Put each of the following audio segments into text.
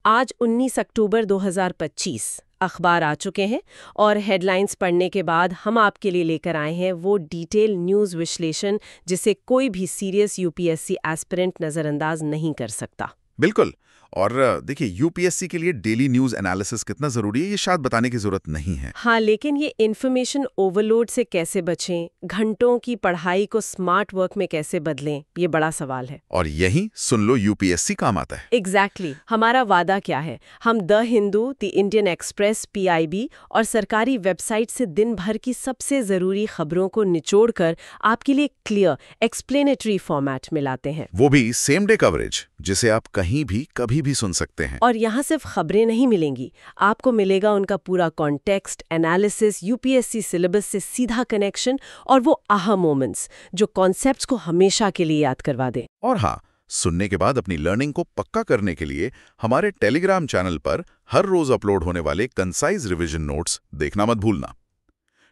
आज 19 अक्टूबर 2025 अखबार आ चुके हैं और हेडलाइंस पढ़ने के बाद हम आपके लिए लेकर आए हैं वो डिटेल न्यूज़ विश्लेषण जिसे कोई भी सीरियस यूपीएससी एस्पिरेंट नज़रअंदाज नहीं कर सकता। बिल्कुल। और देखिए, यूपीएससी के लिए डेली न्यूज़ एनालिसिस कितना ज़रूरी है ये शायद बताने की ज़रूरत नहीं है। हाँ, लेकिन ये इन्फॉर्मेशन ओवरलोड से कैसे बचें, घंटों की पढ़ाई को स्मार्ट वर्क में कैसे बदलें, ये बड़ा सवाल है। और यही सुन लो यूपीएससी काम आता है। एग्जैक्टली हमारा वादा क्या है? हम the Hindu, the Indian express, PIB और सरकारी वेबसाइट से दिन भर की सबसे ज़रूरी खबरों को निचोड़कर आपके लिए क्लियर, एक्सप्लेनेटरी फॉर्मेट में लाते हैं। वो भी सेम डे कवरेज, जिसे आप कहीं भी कभी भी सुन सकते हैं। और यहाँ सिर्फ खबरें नहीं मिलेंगी, आपको मिलेगा उनका पूरा कॉन्टेक्स्ट, एनालिसिस, यूपीएससी सिलेबस से सीधा कनेक्शन और वो आहा मोमेंट्स जो कॉन्सेप्ट्स को हमेशा के लिए याद करवा दें। और हाँ, सुनने के बाद अपनी लर्निंग को पक्का करने के लिए हमारे टेलीग्राम चैनल पर हर रोज अपलोड होने वाले कंसाइज रिवीजन नोट्स देखना मत भूलना।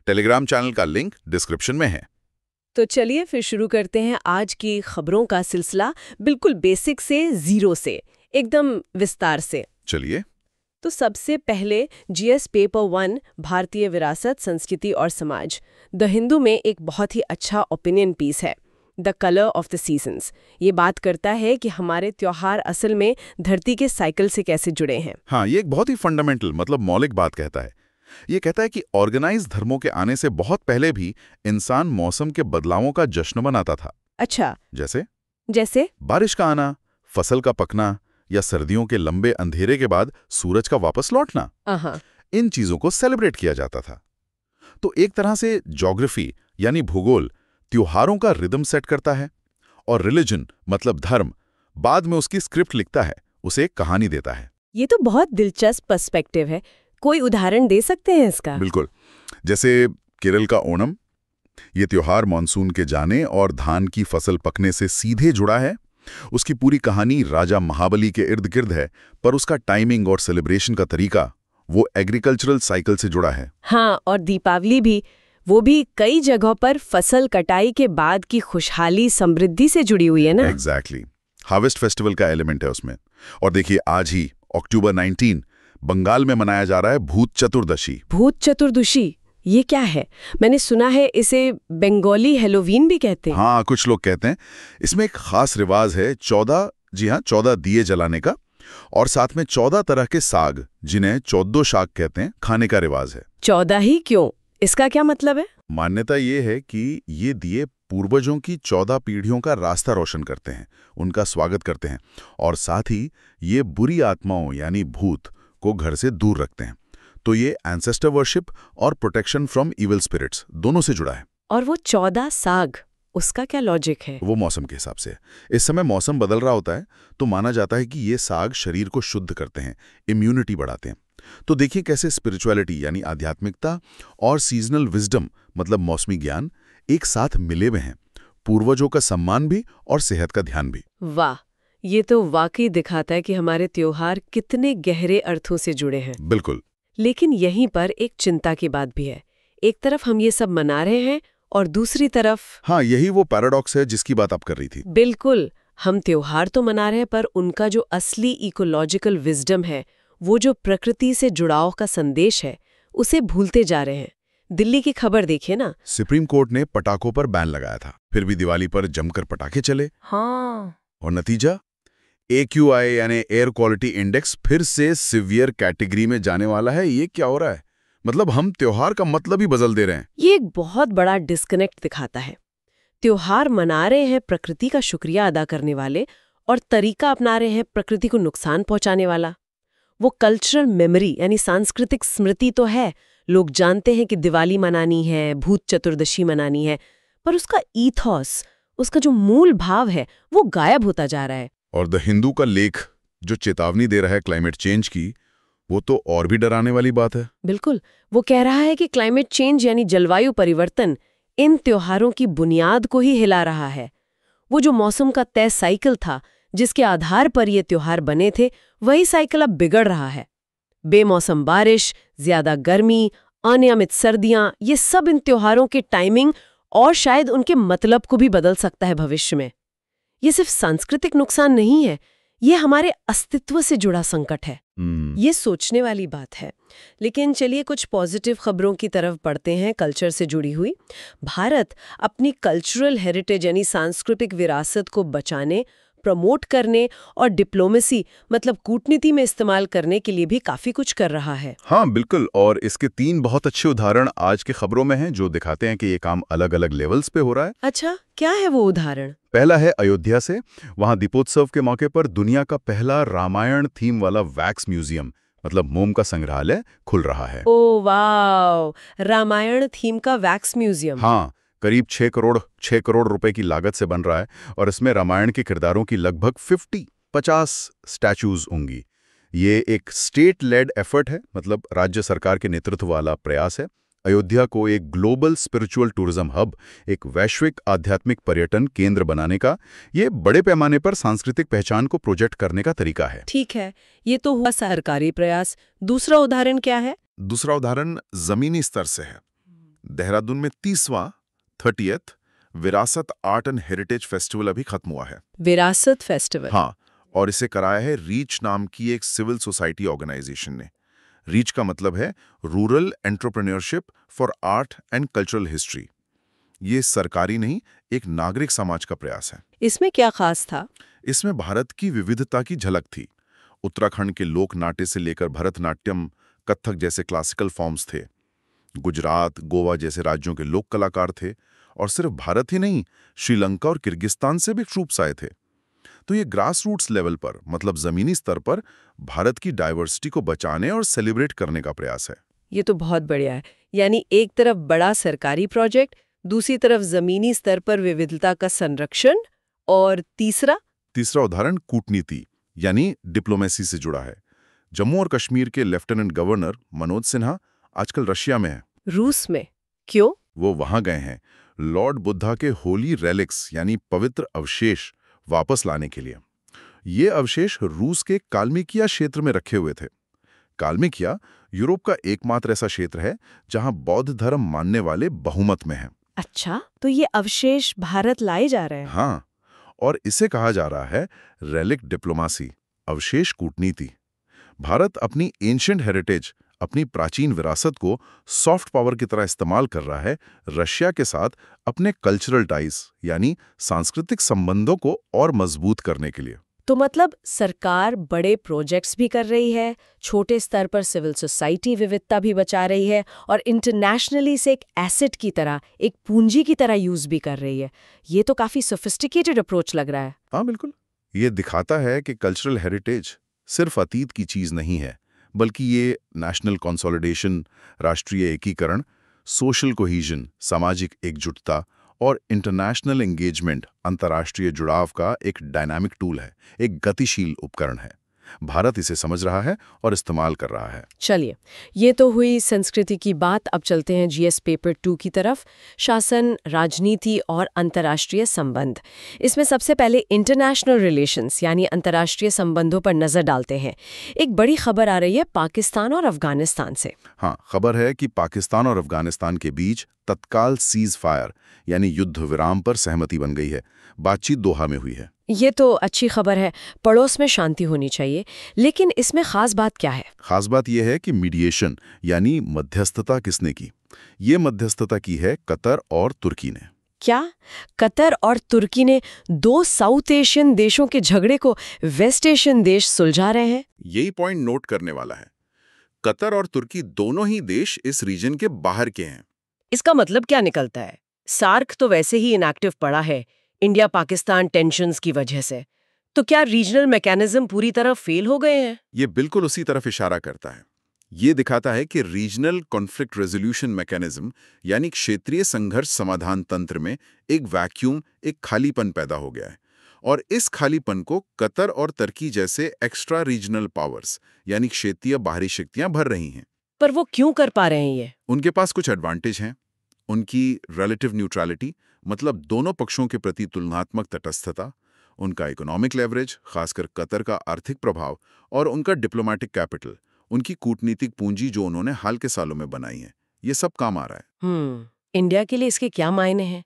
टेलीग्राम चैनल का लिंक डिस्क्रिप्शन में है। तो चलिए फिर शुरू करते हैं आज की खबरों का सिलसिला, बिल्कुल बेसिक से, जीरो से, एकदम विस्तार से। चलिए। तो सबसे पहले जीएस पेपर 1 भारतीय विरासत, संस्कृति और समाज, द हिंदू में एक बहुत ही अच्छा ओपिनियन पीस है, the colour of the seasons. ये बात करता है कि हमारे त्योहार असल में धरती के साइकिल से कैसे जुड़े हैं। हाँ, ये एक बहुत ही फंडामेंटल मतलब मौलिक बात कहता है। ये कहता है कि ऑर्गेनाइज धर्मों के आने से बहुत पहले भी इंसान मौसम के बदलावों का जश्न मनाता था। अच्छा, जैसे बारिश का आना, फसल का पकना या सर्दियों के लंबे अंधेरे के बाद सूरज का वापस लौटना। इन चीजों को सेलिब्रेट किया जाता था। तो एक तरह से ज्योग्राफी यानी भूगोल त्योहारों का रिदम सेट करता है और रिलीजन मतलब धर्म बाद में उसकी स्क्रिप्ट लिखता है, उसे एक कहानी देता है। ये तो बहुत दिलचस्प पर्सपेक्टिव है। कोई उदाहरण दे सकते हैं इसका? बिल्कुल। जैसे केरल का ओणम, ये त्योहार मानसून के जाने और धान की फसल पकने से सीधे जुड़ा है। उसकी पूरी कहानी राजा महाबली के इर्द गिर्द है, पर उसका टाइमिंग और सेलिब्रेशन का तरीका वो एग्रीकल्चरल साइकिल से जुड़ा है। हाँ, और दीपावली भी, वो भी कई जगहों पर फसल कटाई के बाद की खुशहाली, समृद्धि से जुड़ी हुई है ना। एग्जैक्टली। हार्वेस्ट फेस्टिवल का एलिमेंट है उसमें। और देखिए, आज ही अक्टूबर 19 बंगाल में मनाया जा रहा है भूत चतुर्दशी। भूत चतुर्दशी, ये क्या है? मैंने सुना है इसे बंगाली हैलोवीन भी कहते हैं। हाँ, कुछ लोग कहते हैं। इसमें एक खास रिवाज है 14 दिए जलाने का, और साथ में 14 तरह के साग, जिन्हें 14 शाक कहते हैं, खाने का रिवाज है। 14 ही क्यों? इसका क्या मतलब है? मान्यता ये है कि ये दिए पूर्वजों की 14 पीढ़ियों का रास्ता रोशन करते हैं, उनका स्वागत करते हैं, और साथ ही ये बुरी आत्माओं यानी भूत को घर से दूर रखते हैं। तो ये एंसेस्टर वर्शिप और प्रोटेक्शन फ्रॉम इविल स्पिरिट्स दोनों से जुड़ा है। और वो 14 साग, उसका क्या लॉजिक है? वो मौसम के हिसाब से। इस समय मौसम बदल रहा होता है, तो माना जाता है कि ये साग शरीर को शुद्ध करते हैं, इम्यूनिटी बढ़ाते हैं। तो देखिए कैसे स्पिरिचुअलिटी यानी आध्यात्मिकता और सीजनल विजडम मतलब मौसमी ज्ञान एक साथ मिले हुए हैं, पूर्वजों का सम्मान भी और सेहत का ध्यान भी। वाह, ये तो वाकई दिखाता है कि हमारे त्योहार कितने गहरे अर्थों से जुड़े हैं। बिल्कुल। लेकिन यहीं पर एक चिंता की बात भी है। एक तरफ हम ये सब मना रहे हैं और दूसरी तरफ, हाँ, यही वो पैराडॉक्स है जिसकी बात आप कर रही थी। बिल्कुल, हम त्योहार तो मना रहे हैं, पर उनका जो असली इकोलॉजिकल विजडम है, वो जो प्रकृति से जुड़ाव का संदेश है, उसे भूलते जा रहे हैं। दिल्ली की खबर देखिए ना। सुप्रीम कोर्ट ने पटाखों पर बैन लगाया था, फिर भी दिवाली पर जमकर पटाखे चले। हाँ। और नतीजा, AQI यानी एयर क्वालिटी इंडेक्स फिर से सीवियर कैटेगरी में जाने वाला है। ये क्या हो रहा है? मतलब हम त्योहार का मतलब ही बदल दे रहे हैं। ये एक बहुत बड़ा डिस्कनेक्ट दिखाता है। त्योहार मना रहे हैं प्रकृति का शुक्रिया अदा करने वाले, और तरीका अपना रहे हैं प्रकृति को नुकसान पहुंचाने वाला। वो कल्चरल मेमोरी यानी सांस्कृतिक स्मृति तो है, लोग जानते हैं कि दिवाली मनानी है, भूत चतुर्दशी मनानी है, पर उसका ईथॉस, उसका जो मूल भाव है, वो गायब होता जा रहा है। और द हिंदू का लेख जो चेतावनी दे रहा है क्लाइमेट चेंज की, वो तो और भी डराने वाली बात है। बिल्कुल, वो कह रहा है कि क्लाइमेट चेंज यानी जलवायु परिवर्तन इन त्योहारों की बुनियाद को ही हिला रहा है। वो जो मौसम का तय साइकिल था, जिसके आधार पर ये त्योहार बने थे, वही साइकिल अब बिगड़ रहा है। बेमौसम बारिश, ज्यादा गर्मी, अनियमित सर्दियां, ये सब इन त्योहारों के टाइमिंग और शायद उनके मतलब को भी बदल सकता है भविष्य में। ये सिर्फ सांस्कृतिक नुकसान नहीं है, ये हमारे अस्तित्व से जुड़ा संकट है। ये सोचने वाली बात है। लेकिन चलिए कुछ पॉजिटिव खबरों की तरफ बढ़ते हैं, कल्चर से जुड़ी हुई। भारत अपनी कल्चरल हेरिटेज यानी सांस्कृतिक विरासत को बचाने, प्रमोट करने और डिप्लोमेसी मतलब कूटनीति में इस्तेमाल करने के लिए भी काफी कुछ कर रहा है। हाँ बिल्कुल, और इसके 3 बहुत अच्छे उदाहरण आज के खबरों में हैं जो दिखाते हैं कि ये काम अलग-अलग लेवल्स पे हो रहा है। अच्छा, क्या है वो उदाहरण? पहला है अयोध्या से। वहां दीपोत्सव के मौके पर दुनिया का पहला रामायण थीम वाला वैक्स म्यूजियम मतलब मोम का संग्रहालय खुल रहा है। ओ वाव, रामायण थीम का वैक्स म्यूजियम। हाँ, करीब 6 करोड़ रुपए की लागत से बन रहा है और इसमें रामायण के किरदारों की लगभग 50 स्टैचूज होंगी। ये एक स्टेट लेड एफर्ट है, मतलब राज्य सरकार के नेतृत्व वाला प्रयास है। अयोध्या को एक ग्लोबल स्पिरिचुअल टूरिज्म हब, एक वैश्विक आध्यात्मिक पर्यटन केंद्र बनाने का ये बड़े पैमाने पर सांस्कृतिक पहचान को प्रोजेक्ट करने का तरीका है। ठीक है, ये तो हुआ सरकारी प्रयास। दूसरा उदाहरण क्या है? दूसरा उदाहरण जमीनी स्तर से है। देहरादून में 30वां विरासत आर्ट एंड हेरिटेज फेस्टिवल अभी खत्म हुआ है। विरासत फेस्टिवल? हाँ, और इसे कराया है रीच नाम की एक सिविल सोसाइटी ऑर्गेनाइजेशन ने। रीच का मतलब है rural entrepreneurship for art and cultural history. ये सरकारी नहीं, एक नागरिक समाज का प्रयास है। इसमें क्या खास था? इसमें भारत की विविधता की झलक थी। उत्तराखंड के लोक नाट्य से लेकर भरतनाट्यम, कथक जैसे क्लासिकल फॉर्म्स थे। गुजरात, गोवा जैसे राज्यों के लोक कलाकार थे, और सिर्फ भारत ही नहीं, श्रीलंका और किर्गिस्तान से भी ट्रूप्स आए थे। तो ये ग्रास रूट्स लेवल पर, मतलब जमीनी स्तर पर, भारत की डाइवर्सिटी को बचाने और सेलिब्रेट करने का प्रयास है। ये तो बहुत बढ़िया है। यानी एक तरफ बड़ा सरकारी प्रोजेक्ट, दूसरी तरफ जमीनी स्तर पर विविधता का संरक्षण, और तीसरा उदाहरण कूटनीति यानी डिप्लोमेसी से जुड़ा है। जम्मू और कश्मीर के लेफ्टिनेंट गवर्नर मनोज सिन्हा आजकल रशिया में है। रूस में? क्यों? वो वहां गए हैं लॉर्ड बुद्धा के होली रेलिक्स यानी पवित्र अवशेष वापस लाने के लिए। ये अवशेष रूस के काल्मिकिया क्षेत्र में रखे हुए थे। काल्मिकिया यूरोप का एकमात्र ऐसा क्षेत्र है जहां बौद्ध धर्म मानने वाले बहुमत में हैं। अच्छा, तो ये अवशेष भारत लाए जा रहे हैं? हाँ, और इसे कहा जा रहा है रेलिक डिप्लोमेसी, अवशेष कूटनीति। भारत अपनी एंशिएंट हेरिटेज, अपनी प्राचीन विरासत को सॉफ्ट पावर की तरह इस्तेमाल कर रहा है रशिया के साथ अपने कल्चरल टाइज यानी सांस्कृतिक संबंधों को और मजबूत करने के लिए। तो मतलब सरकार बड़े प्रोजेक्ट्स भी कर रही है, छोटे स्तर पर सिविल सोसाइटी विविधता भी बचा रही है, और इंटरनेशनली से एक एसेट की तरह, एक पूंजी की तरह यूज भी कर रही है। ये तो काफी सोफिस्टिकेटेड अप्रोच लग रहा है। हाँ बिल्कुल, ये दिखाता है कि कल्चरल हेरिटेज सिर्फ अतीत की चीज नहीं है, बल्कि ये नेशनल कंसोलिडेशन, राष्ट्रीय एकीकरण, सोशल कोहीजन, सामाजिक एकजुटता और इंटरनेशनल एंगेजमेंट, अंतर्राष्ट्रीय जुड़ाव का एक डायनामिक टूल है, एक गतिशील उपकरण है। भारत इसे समझ रहा है और इस्तेमाल कर रहा है। चलिए, ये तो हुई संस्कृति की बात। अब चलते हैं जीएस पेपर 2 की तरफ, शासन, राजनीति और अंतर्राष्ट्रीय संबंध। इसमें सबसे पहले इंटरनेशनल रिलेशंस यानी अंतर्राष्ट्रीय संबंधों पर नजर डालते हैं। एक बड़ी खबर आ रही है पाकिस्तान और अफगानिस्तान से। हाँ, खबर है कि पाकिस्तान और अफगानिस्तान के बीच तत्काल सीज फायर यानी युद्ध विराम पर सहमति बन गई है। बातचीत दोहा में हुई है। ये तो अच्छी खबर है, पड़ोस में शांति होनी चाहिए। लेकिन इसमें खास बात क्या है? खास बात यह है कि मीडिएशन यानी मध्यस्थता किसने की? ये मध्यस्थता की है कतर और तुर्की ने। क्या कतर और तुर्की ने दो साउथ एशियन देशों के झगड़े को वेस्ट एशियन देश सुलझा रहे हैं? यही पॉइंट नोट करने वाला है। कतर और तुर्की दोनों ही देश इस रीजन के बाहर के हैं। इसका मतलब क्या निकलता है? सार्क तो वैसे ही इनएक्टिव पड़ा है इंडिया पाकिस्तान टेंशन्स की वजह से। तो क्या रीजनल मैकेनिज्म पूरी तरह फेल हो गए हैं? ये बिल्कुल उसी तरफ इशारा करता है। ये दिखाता है कि रीजनल कॉन्फ्लिक्ट रेजोल्यूशन मैकेनिज्म यानी क्षेत्रीय संघर्ष समाधान तंत्र में एक वैक्यूम, एक खालीपन पैदा हो गया है। और इस खालीपन को कतर और तुर्की जैसे एक्स्ट्रा रीजनल पावर्स यानी क्षेत्रीय बाहरी शक्तियां भर रही हैं। पर वो क्यों कर पा रहे हैं ये? उनके पास कुछ एडवांटेज हैं। उनकी रिलेटिव न्यूट्रलिटी, मतलब दोनों पक्षों के प्रति तुलनात्मक तटस्थता, उनका इकोनॉमिक लेवरेज, खासकर कतर का आर्थिक प्रभाव, और उनका डिप्लोमेटिक कैपिटल, उनकी कूटनीतिक पूंजी जो उन्होंने हाल के सालों में बनाई है, ये सब काम आ रहा है। इंडिया के लिए इसके क्या मायने हैं?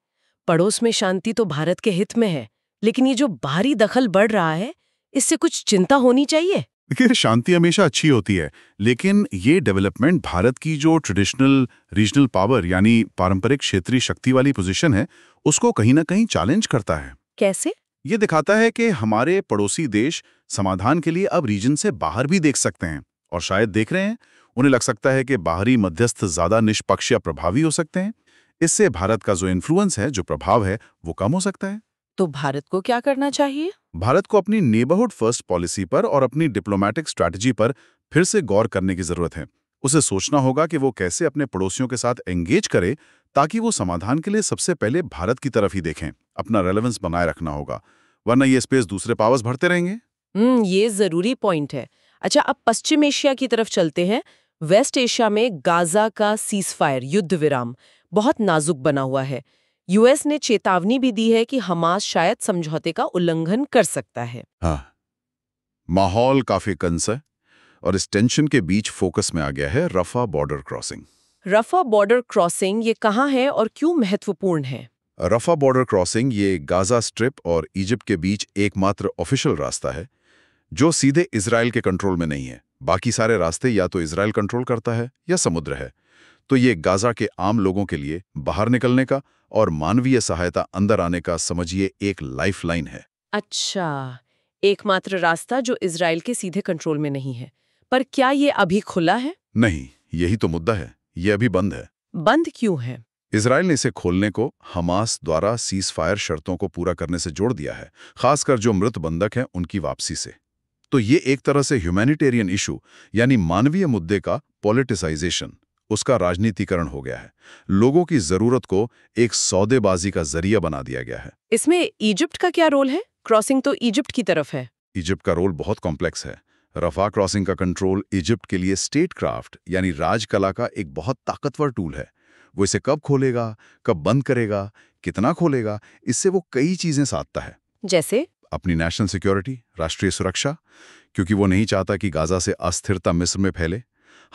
पड़ोस में शांति तो भारत के हित में है, लेकिन ये जो बाहरी दखल बढ़ रहा है, इससे कुछ चिंता होनी चाहिए? देखिए, शांति हमेशा अच्छी होती है, लेकिन ये डेवलपमेंट भारत की जो ट्रेडिशनल रीजनल पावर यानी पारंपरिक क्षेत्रीय शक्ति वाली पोजीशन है, उसको कहीं ना कहीं चैलेंज करता है। कैसे? ये दिखाता है कि हमारे पड़ोसी देश समाधान के लिए अब रीजन से बाहर भी देख सकते हैं, और शायद देख रहे हैं। उन्हें लग सकता है कि बाहरी मध्यस्थ ज्यादा निष्पक्ष या प्रभावी हो सकते हैं। इससे भारत का जो इन्फ्लुएंस है, जो प्रभाव है, वो कम हो सकता है। तो भारत को क्या करना चाहिए? भारत को अपनी नेबरहुड फर्स्ट पॉलिसी पर और अपनी डिप्लोमेटिक स्ट्रैटेजी पर फिर से गौर करने की जरूरत है। उसे सोचना होगा कि वो कैसे अपने पड़ोसियों के साथ एंगेज करे, ताकि वो समाधान के लिए सबसे पहले भारत की तरफ ही देखें। अपना रेलेवेंस बनाए रखना होगा, वरना ये स्पेस दूसरे पावर्स भरते रहेंगे। ये जरूरी पॉइंट है। अच्छा, अब पश्चिम एशिया की तरफ चलते हैं। वेस्ट एशिया में गाजा का सीजफायर युद्ध विराम बहुत नाजुक बना हुआ है। यूएस ने चेतावनी भी दी है कि हमास शायद समझौते का उल्लंघन कर सकता है। हाँ, माहौल काफी कंस है, और इस टेंशन के बीच फोकस में आ गया है रफा बॉर्डर क्रॉसिंग। रफा बॉर्डर क्रॉसिंग ये कहाँ है और क्यों महत्वपूर्ण है? रफा बॉर्डर क्रॉसिंग ये गाजा स्ट्रिप और इजिप्ट के बीच एकमात्र ऑफिशियल रास्ता है जो सीधे इजराइल के कंट्रोल में नहीं है। बाकी सारे रास्ते या तो इजराइल कंट्रोल करता है या समुद्र है। तो ये गाजा के आम लोगों के लिए बाहर निकलने का और मानवीय सहायता अंदर आने का, समझिए, एक लाइफलाइन है। अच्छा, एकमात्र रास्ता जो इजराइल के सीधे कंट्रोल में नहीं है। पर क्या ये अभी खुला है? नहीं, यही तो मुद्दा है। ये अभी बंद है। बंद क्यों है? इजराइल ने इसे खोलने को हमास द्वारा सीज फायर शर्तों को पूरा करने से जोड़ दिया है, खासकर जो मृत बंधक हैं उनकी वापसी से। तो ये एक तरह से ह्यूमैनिटेरियन इशू यानी मानवीय मुद्दे का पॉलिटिसाइजेशन, उसका राजनीतिकरण हो गया है। लोगों की जरूरत को एक सौदेबाजी का जरिया बना दिया गया है। इसमें इजिप्ट का क्या रोल है? क्रॉसिंग तो इजिप्ट की तरफ है। इजिप्ट का रोल बहुत कॉम्प्लेक्स है। रफा क्रॉसिंग का कंट्रोल इजिप्ट के लिए स्टेट क्राफ्ट यानी राजकला का एक बहुत ताकतवर टूल है। वो इसे कब खोलेगा, कब बंद करेगा, कितना खोलेगा, इससे वो कई चीजें साधता है। जैसे अपनी नेशनल सिक्योरिटी, राष्ट्रीय सुरक्षा, क्योंकि वो नहीं चाहता कि गाजा से अस्थिरता मिस्र में फैले,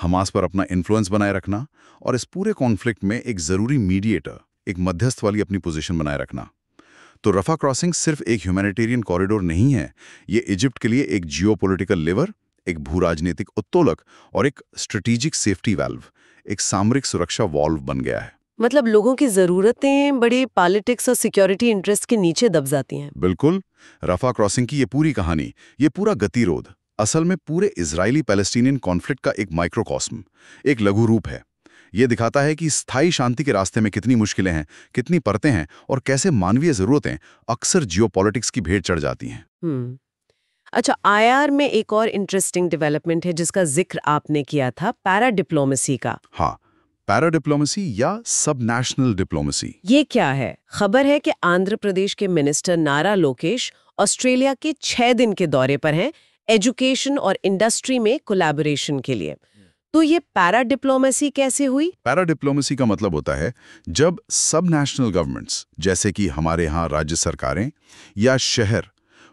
हमास पर अपना इन्फ्लुएंस बनाए रखना, और इस पूरे कॉन्फ्लिक्ट में एक जरूरी मीडिएटर, एक मध्यस्थ वाली अपनी पोजीशन बनाए रखना। तो रफा क्रॉसिंग सिर्फ एक ह्यूमैनिटेरियन कॉरिडोर नहीं है, ये इजिप्ट के लिए एक जियोपॉलिटिकल लिवर, एक भू-राजनीतिक उत्तोलक और एक स्ट्रेटेजिक सेफ्टी वाल्व, एक सामरिक सुरक्षा वॉल्व बन गया है। मतलब लोगों की जरूरतें बड़े पॉलिटिक्स और सिक्योरिटी इंटरेस्ट के नीचे दब जाती हैं। बिल्कुल। रफा क्रॉसिंग की ये पूरी कहानी, ये पूरा गतिरोध असल में पूरे इजरायली पैलेस्टीनियन कॉन्फ्लिक्ट का एक माइक्रोकॉस्म, एक लघु रूप है। ये दिखाता है कि स्थायी शांति के रास्ते में कितनी मुश्किलें हैं, कितनी परतें हैं, और कैसे मानवीय जरूरतें अक्सर जियोपॉलिटिक्स की भेंट चढ़ जाती हैं। अच्छा, आईआर में एक और इंटरेस्टिंग डेवलपमेंट है जिसका जिक्र आपने किया था, पैरा डिप्लोमेसी का। हाँ, पैरा डिप्लोमेसी या सब नेशनल डिप्लोमेसी। ये क्या है? खबर है कि आंध्र प्रदेश के मिनिस्टर नारा लोकेश ऑस्ट्रेलिया के 6 दिन के दौरे पर हैं एजुकेशन और इंडस्ट्री में कोलैबोरेशन के लिए। तो ये पैरा डिप्लोमेसी कैसे हुई? पैरा डिप्लोमेसी का मतलब होता है जब सब नेशनल गवर्नमेंट्स, जैसे कि हमारे यहाँ राज्य सरकारें या शहर,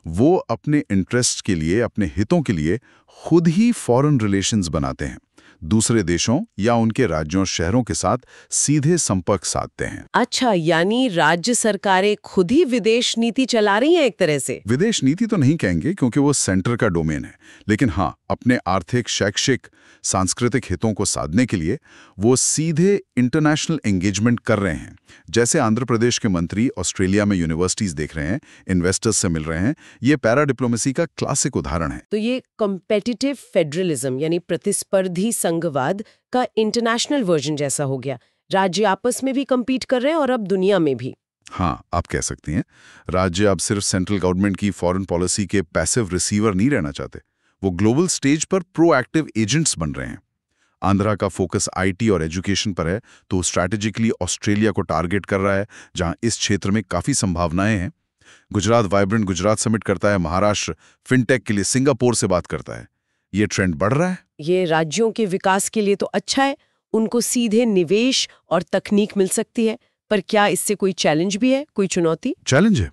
वो अपने इंटरेस्ट के लिए, अपने हितों के लिए खुद ही फॉरेन रिलेशंस बनाते हैं, दूसरे देशों या उनके राज्यों शहरों के साथ सीधे संपर्क साधते हैं। अच्छा, यानी राज्य सरकारें खुद ही विदेश नीति चला रही हैं एक तरह से? विदेश नीति तो नहीं कहेंगे क्योंकि वो सेंटर का डोमेन है, लेकिन हाँ, अपने आर्थिक, शैक्षिक, सांस्कृतिक हितों को साधने के लिए वो सीधे इंटरनेशनल एंगेजमेंट कर रहे हैं। जैसे आंध्र प्रदेश के मंत्री ऑस्ट्रेलिया में यूनिवर्सिटीज देख रहे हैं, इन्वेस्टर्स से मिल रहे हैं, ये पैरा डिप्लोमेसी का क्लासिक उदाहरण है। तो ये कॉम्पिटिटिव फेडरलिज्म यानी प्रतिस्पर्धी संघवाद का इंटरनेशनल वर्जन जैसा हो गया। राज्य आपस में भी कम्पीट कर रहे हैं और अब दुनिया में भी। हाँ, आप कह सकती हैं। राज्य अब सिर्फ सेंट्रल गवर्नमेंट की फॉरेन पॉलिसी के पैसिव रिसीवर नहीं रहना चाहते, वो ग्लोबल स्टेज पर प्रोएक्टिव एजेंट्स बन रहे हैं। आंध्रा का फोकस आईटी और एजुकेशन पर है, तो स्ट्रैटेजिकली ऑस्ट्रेलिया को टारगेट कर रहा है, जहां इस क्षेत्र में काफी संभावनाएं हैं। गुजरात वाइब्रेंट गुजरात समिट करता है, महाराष्ट्र फिनटेक के लिए सिंगापुर से बात करता है। ये ट्रेंड बढ़ रहा है। ये राज्यों के विकास के लिए तो अच्छा है, उनको सीधे निवेश और तकनीक मिल सकती है, पर क्या इससे कोई चैलेंज भी है, कोई चुनौती? चैलेंज है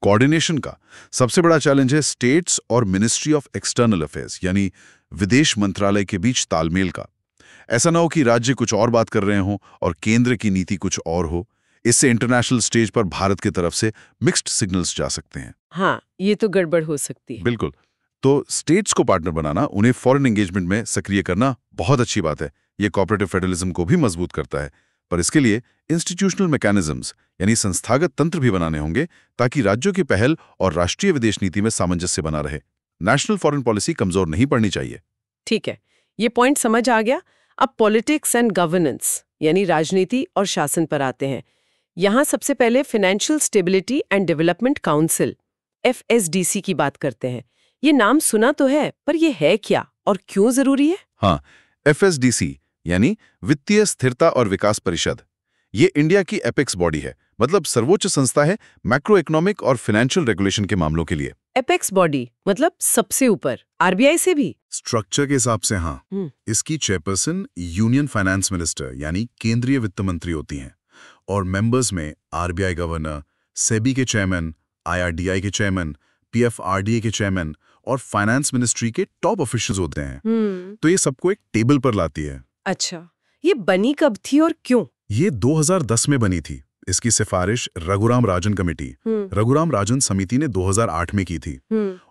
कोऑर्डिनेशन का। सबसे बड़ा चैलेंज है स्टेट्स और मिनिस्ट्री ऑफ एक्सटर्नल अफेयर्स यानी विदेश मंत्रालय के बीच तालमेल का। ऐसा ना हो कि राज्य कुछ और बात कर रहे हों और केंद्र की नीति कुछ और हो। इससे इंटरनेशनल स्टेज पर भारत की तरफ से मिक्स्ड सिग्नल्स जा सकते हैं। हाँ, ये तो गड़बड़ हो सकती है। बिल्कुल। तो स्टेट्स को पार्टनर बनाना, उन्हें फॉरेन एंगेजमेंट में सक्रिय करना बहुत अच्छी बात है। ये कोऑपरेटिव फेडरलिज्म को भी मजबूत करता है। पर इसके लिए इंस्टीट्यूशनल मैकेनिज्म्स यानी संस्थागत तंत्र भी बनाने होंगे ताकि राज्यों की पहल और राष्ट्रीय विदेश नीति में सामंजस्य बना रहे। नेशनल फॉरेन पॉलिसी कमजोर नहीं पड़नी चाहिए। ठीक है, ये पॉइंट समझ आ गया। अब पॉलिटिक्स एंड गवर्नेंस यानी राजनीति और शासन पर आते हैं। यहाँ सबसे पहले financial stability and development council FSDC की बात करते हैं। ये नाम सुना तो है, पर ये है क्या और क्यों जरूरी है? हाँ, FSDC यानी वित्तीय स्थिरता और विकास परिषद। ये इंडिया की एपेक्स बॉडी है, मतलब सर्वोच्च संस्था है मैक्रो इकोनॉमिक और फाइनेंशियल रेगुलेशन के मामलों के लिए। एपेक्स बॉडी मतलब सबसे ऊपर, RBI से भी? स्ट्रक्चर के हिसाब से हाँ। इसकी चेयरपर्सन यूनियन फाइनेंस मिनिस्टर यानी केंद्रीय वित्त मंत्री होती हैं, और मेंबर्स में RBI गवर्नर, सेबी के चेयरमैन, IRDI के चेयरमैन, PFRDA के चेयरमैन और फाइनेंस मिनिस्ट्री के टॉप ऑफिशियल्स होते हैं। तो ये सबको एक टेबल पर लाती है। अच्छा, ये बनी कब थी और क्यों? ये 2010 में बनी थी। इसकी सिफारिश रघुराम राजन कमेटी, रघुराम राजन समिति ने 2008 में की थी।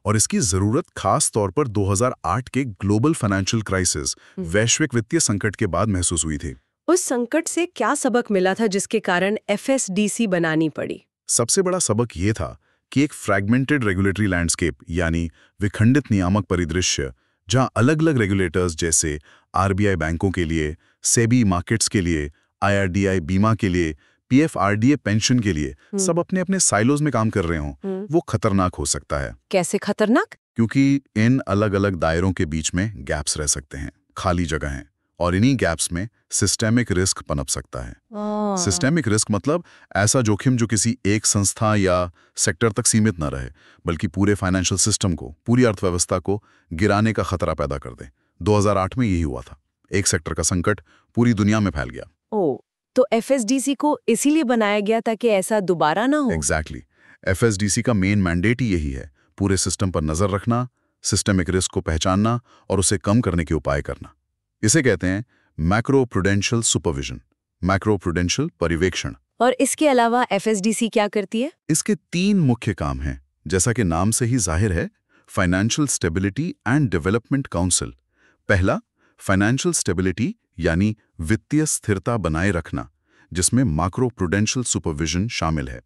और इसकी जरूरत खास तौर पर 2008 के ग्लोबल फाइनेंशियल क्राइसिस, वैश्विक वित्तीय संकट के बाद महसूस हुई थी। उस संकट से क्या सबक मिला था जिसके कारण FSDC बनानी पड़ी? सबसे बड़ा सबक ये था कि एक फ्रैगमेंटेड रेगुलेटरी लैंडस्केप यानी विखंडित नियामक परिदृश्य, जहां अलग अलग रेगुलेटर्स जैसे RBI बैंकों के लिए, सेबी मार्केट्स के लिए, IRDI बीमा के लिए, PFRDA पेंशन के लिए, सब अपने अपने साइलोज में काम कर रहे हों, वो खतरनाक हो सकता है। कैसे खतरनाक? क्योंकि इन अलग अलग दायरों के बीच में गैप्स रह सकते हैं, खाली जगह हैं, और इन्हीं गैप्स में सिस्टेमिक रिस्क पनप सकता है। सिस्टेमिक रिस्क मतलब ऐसा जोखिम जो किसी एक संस्था या सेक्टर तक सीमित न रहे, बल्कि पूरे फाइनेंशियल सिस्टम को, पूरी अर्थव्यवस्था को गिराने का खतरा पैदा कर दे। 2008 में यही हुआ था। एक सेक्टर का संकट पूरी दुनिया में फैल गया। तो FSDC को इसीलिए बनाया गया ताकि ऐसा दोबारा ना हो? एग्जैक्टली। FSDC का मेन मैंडेट ही यही है, पूरे सिस्टम पर नजर रखना, सिस्टेमिक रिस्क को पहचानना और उसे कम करने के उपाय करना। इसे कहते हैं macro prudential supervision, macro prudential पर्यवेक्षण। और इसके अलावा FSDC क्या करती है? इसके 3 मुख्य काम हैं। जैसा कि नाम से ही जाहिर है, financial stability and development council. पहला, फाइनेंशियल स्टेबिलिटी यानी वित्तीय स्थिरता बनाए रखना, जिसमें मैक्रो प्रूडेंशियल सुपरविजन शामिल है।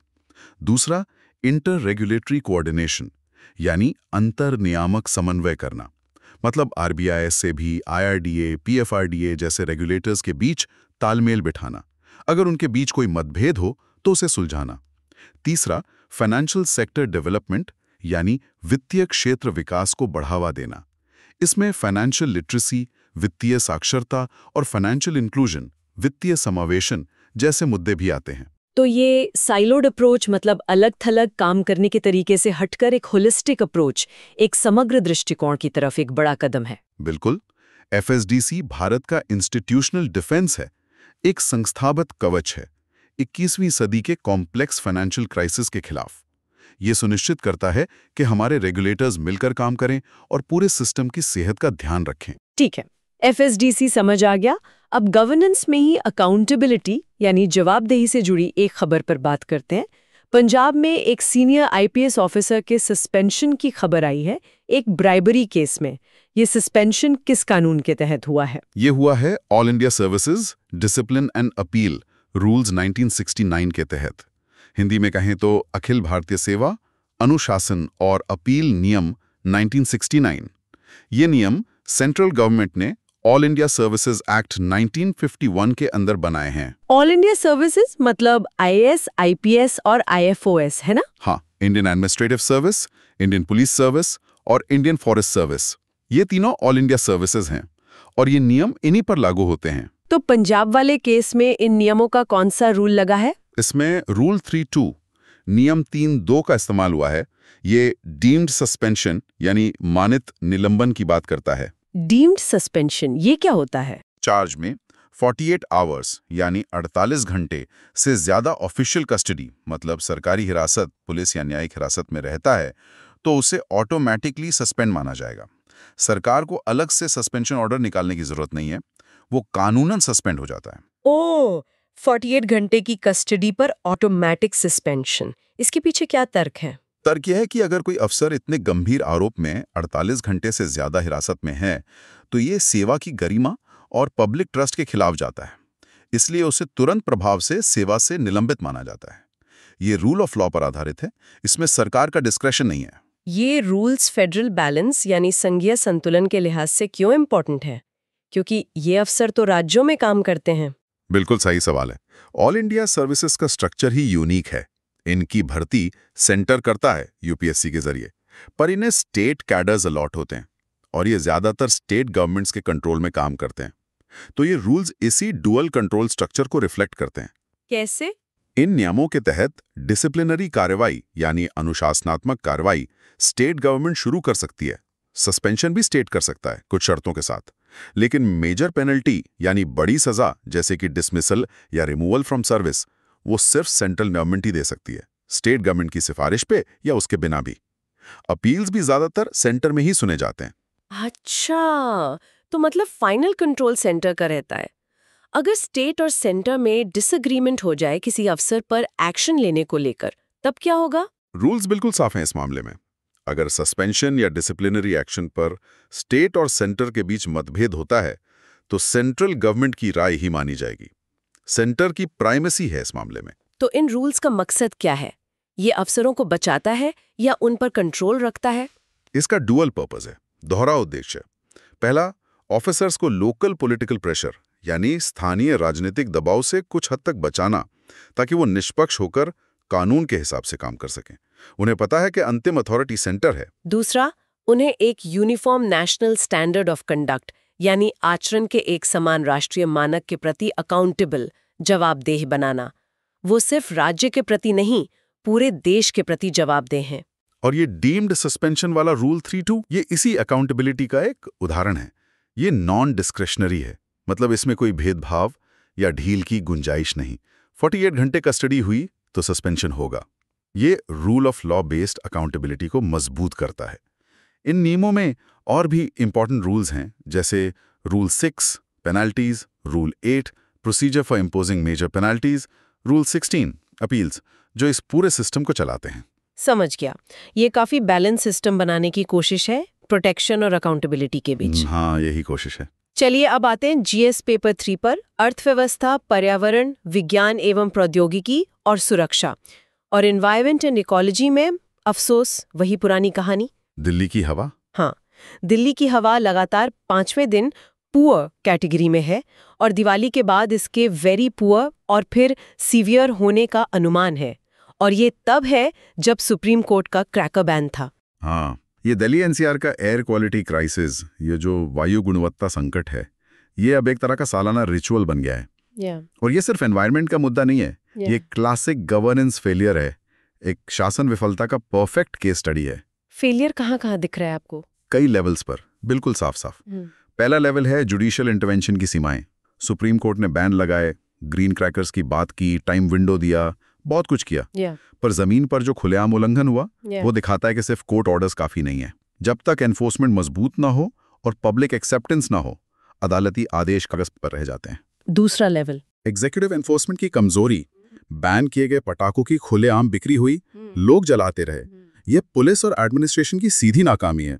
दूसरा, इंटर रेगुलेटरी कोऑर्डिनेशन यानी अंतर नियामक समन्वय करना, मतलब RBI से भी IRDA, PFRDA जैसे रेगुलेटर्स के बीच तालमेल बिठाना, अगर उनके बीच कोई मतभेद हो तो उसे सुलझाना। तीसरा, फाइनेंशियल सेक्टर डेवलपमेंट यानी वित्तीय क्षेत्र विकास को बढ़ावा देना। इसमें फाइनेंशियल लिटरेसी, वित्तीय साक्षरता और फाइनेंशियल इंक्लूजन, वित्तीय समावेशन जैसे मुद्दे भी आते हैं। तो ये साइलोड अप्रोच मतलब अलग-थलग काम करने के तरीके से हटकर एक होलिस्टिक अप्रोच, एक समग्र दृष्टिकोण की तरफ एक बड़ा कदम है। बिल्कुल। FSDC भारत का इंस्टीट्यूशनल डिफेंस है, एक संस्थागत कवच है 21वीं सदी के कॉम्प्लेक्स फाइनेंशियल क्राइसिस के खिलाफ। ये सुनिश्चित करता है कि हमारे रेगुलेटर्स मिलकर काम करें और पूरे सिस्टम की सेहत का ध्यान रखें। ठीक है, FSDC समझ आ गया। अब गवर्नेंस में ही अकाउंटेबिलिटी यानी जवाबदेही से जुड़ी एक खबर पर बात करते हैं। पंजाब में एक सीनियर IPS ऑफिसर के सस्पेंशन की खबर आई है, एक ब्राइबरी केस में। ये सस्पेंशन किस कानून के तहत हुआ है? ये हुआ है all India services discipline and appeal rules 1969 के तहत। हिंदी में कहें तो अखिल भारतीय सेवा, अनुशासन और अपील नियम 1969। ये नियम सेंट्रल गवर्नमेंट ने ऑल इंडिया सर्विसेज एक्ट 1951 के अंदर बनाए हैं। ऑल इंडिया सर्विसेज मतलब IAS, IPS और IFOS है ना? हाँ, Indian administrative service, Indian police service और इंडियन फॉरेस्ट सर्विस, ये तीनों ऑल इंडिया सर्विसेज हैं और ये नियम इन्हीं पर लागू होते हैं। तो पंजाब वाले केस में इन नियमों का कौन सा रूल लगा है? इसमें रूल 3(2) नियम 3(2) का इस्तेमाल हुआ है। ये डीम्ड सस्पेंशन यानी मानित निलंबन की बात करता है। डीम्ड सस्पेंशन ये क्या होता है? चार्ज में 48 आवर्स यानी 48 घंटे से ज्यादा ऑफिशियल कस्टडी मतलब सरकारी हिरासत, पुलिस या न्यायिक हिरासत में रहता है तो उसे ऑटोमेटिकली सस्पेंड माना जाएगा। सरकार को अलग से सस्पेंशन ऑर्डर निकालने की जरूरत नहीं है, वो कानूनन सस्पेंड हो जाता है। ओह, 48 घंटे की कस्टडी पर ऑटोमेटिक सस्पेंशन, इसके पीछे क्या तर्क है? तर्क यह है कि अगर कोई अफसर इतने गंभीर आरोप में 48 घंटे से ज्यादा हिरासत में है तो ये सेवा की गरिमा और पब्लिक ट्रस्ट के खिलाफ जाता है, इसलिए उसे तुरंत प्रभाव से सेवा से निलंबित माना जाता है। ये रूल ऑफ लॉ पर आधारित है, इसमें सरकार का डिस्क्रेशन नहीं है। ये रूल्स फेडरल बैलेंस यानी संघीय संतुलन के लिहाज से क्यों इम्पोर्टेंट है? क्योंकि ये अफसर तो राज्यों में काम करते हैं। बिल्कुल सही सवाल है। ऑल इंडिया सर्विसेज का स्ट्रक्चर ही यूनिक है। इनकी भर्ती सेंटर करता है यूपीएससी के जरिए, पर इन्हें स्टेट कैडर्स अलॉट होते हैं और ये ज्यादातर स्टेट गवर्नमेंट्स के कंट्रोल में काम करते हैं। तो ये रूल्स इसी डुअल कंट्रोल स्ट्रक्चर को रिफ्लेक्ट करते हैं। कैसे? इन नियमों के तहत डिसिप्लिनरी कार्रवाई यानी अनुशासनात्मक कार्रवाई स्टेट गवर्नमेंट शुरू कर सकती है। सस्पेंशन भी स्टेट कर सकता है कुछ शर्तों के साथ, लेकिन मेजर पेनल्टी यानी बड़ी सजा जैसे कि डिसमिसल या रिमूवल फ्रॉम सर्विस वो सिर्फ सेंट्रल गवर्नमेंट ही दे सकती है, स्टेट गवर्नमेंट की सिफारिश पे या उसके बिना भी। अपील्स भी ज्यादातर सेंटर में ही सुने जाते हैं। अच्छा, तो मतलब फाइनल कंट्रोल सेंटर का रहता है। अगर स्टेट और सेंटर में डिसएग्रीमेंट हो जाए किसी अफसर पर एक्शन लेने को लेकर, तब क्या होगा? रूल्स बिल्कुल साफ हैं इस मामले में। अगर सस्पेंशन या डिसिप्लिनरी एक्शन पर स्टेट और सेंटर के बीच मतभेद होता है तो सेंट्रल गवर्नमेंट की राय ही मानी जाएगी। सेंटर की प्राइमेसी है इस मामले में। तो इन रूल्स का मकसद क्या है? ये अफसरों को बचाता है या उन पर कंट्रोल रखता है? इसका डुअल पर्पस है, दोहरा उद्देश्य। पहला, ऑफिसर्स को लोकल पॉलिटिकल प्रेशर यानी स्थानीय राजनीतिक दबाव से कुछ हद तक बचाना, ताकि वो निष्पक्ष होकर कानून के हिसाब से काम कर सकें। उन्हें पता है कि अंतिम अथॉरिटी सेंटर है। दूसरा, उन्हें एक uniform national standard of conduct यानी आचरण के एक समान राष्ट्रीय मानक के प्रति अकाउंटेबल, जवाबदेह बनाना। वो सिर्फ राज्य के प्रति नहीं, पूरे देश के प्रति जवाबदेह हैं। और ये डीम्ड सस्पेंशन वाला रूल 3(2) ये इसी अकाउंटेबिलिटी का एक उदाहरण है। ये नॉन डिस्क्रेशनरी है, मतलब इसमें कोई भेदभाव या ढील की गुंजाइश नहीं। 48 घंटे कस्टडी हुई तो सस्पेंशन होगा। ये rule of law based accountability को मजबूत करता है। इन नियमों में और भी इंपॉर्टेंट रूल्स हैं, जैसे rule 6 penalties, rule 8 procedure for imposing major penalties, rule 16 appeals, जो इस पूरे सिस्टम को चलाते हैं। समझ गया। ये काफी बैलेंस सिस्टम बनाने की कोशिश है प्रोटेक्शन और अकाउंटेबिलिटी के बीच। हाँ, यही कोशिश है। चलिए अब आते हैं जीएस पेपर 3 पर, अर्थव्यवस्था, पर्यावरण, विज्ञान एवं प्रौद्योगिकी और सुरक्षा। और एनवायरमेंट एंड इकोलॉजी में अफसोस वही पुरानी कहानी। दिल्ली की हवा। हाँ, दिल्ली की हवा लगातार 5वें दिन पुअर कैटेगरी में है और दिवाली के बाद इसके वेरी पुअर और फिर सीवियर होने का अनुमान है। और ये तब है जब सुप्रीम कोर्ट का क्रैकर बैन था। हाँ, ये दिल्ली एनसीआर का एयर क्वालिटी क्राइसिस, ये जो वायु गुणवत्ता संकट है, ये अब एक तरह का सालाना रिचुअल बन गया है। और ये सिर्फ एनवायरनमेंट का मुद्दा नहीं है, ये क्लासिक गवर्नेंस फेलियर है, एक शासन विफलता का परफेक्ट केस स्टडी है। फेलियर कहाँ-कहाँ दिख रहा है आपको? कई लेवल्स पर, बिल्कुल साफ साफ। पहला लेवल है जुडिशियल इंटरवेंशन की सीमाएं। सुप्रीम कोर्ट ने बैन लगाए, ग्रीन क्रैकर्स की बात की, टाइम विंडो दिया, बहुत कुछ किया। पर जमीन पर जो खुलेआम उल्लंघन हुआ वो दिखाता है कि सिर्फ कोर्ट ऑर्डर्स काफी नहीं है। जब तक एनफोर्समेंट मजबूत ना हो और पब्लिक एक्सेप्टेंस ना हो, अदालती आदेश कागज पर रह जाते हैं। दूसरा लेवल, एग्जीक्यूटिव एनफोर्समेंट की कमजोरी। बैन किए गए पटाखों की खुलेआम बिक्री हुई, लोग जलाते रहे। ये पुलिस और एडमिनिस्ट्रेशन की सीधी नाकामी है।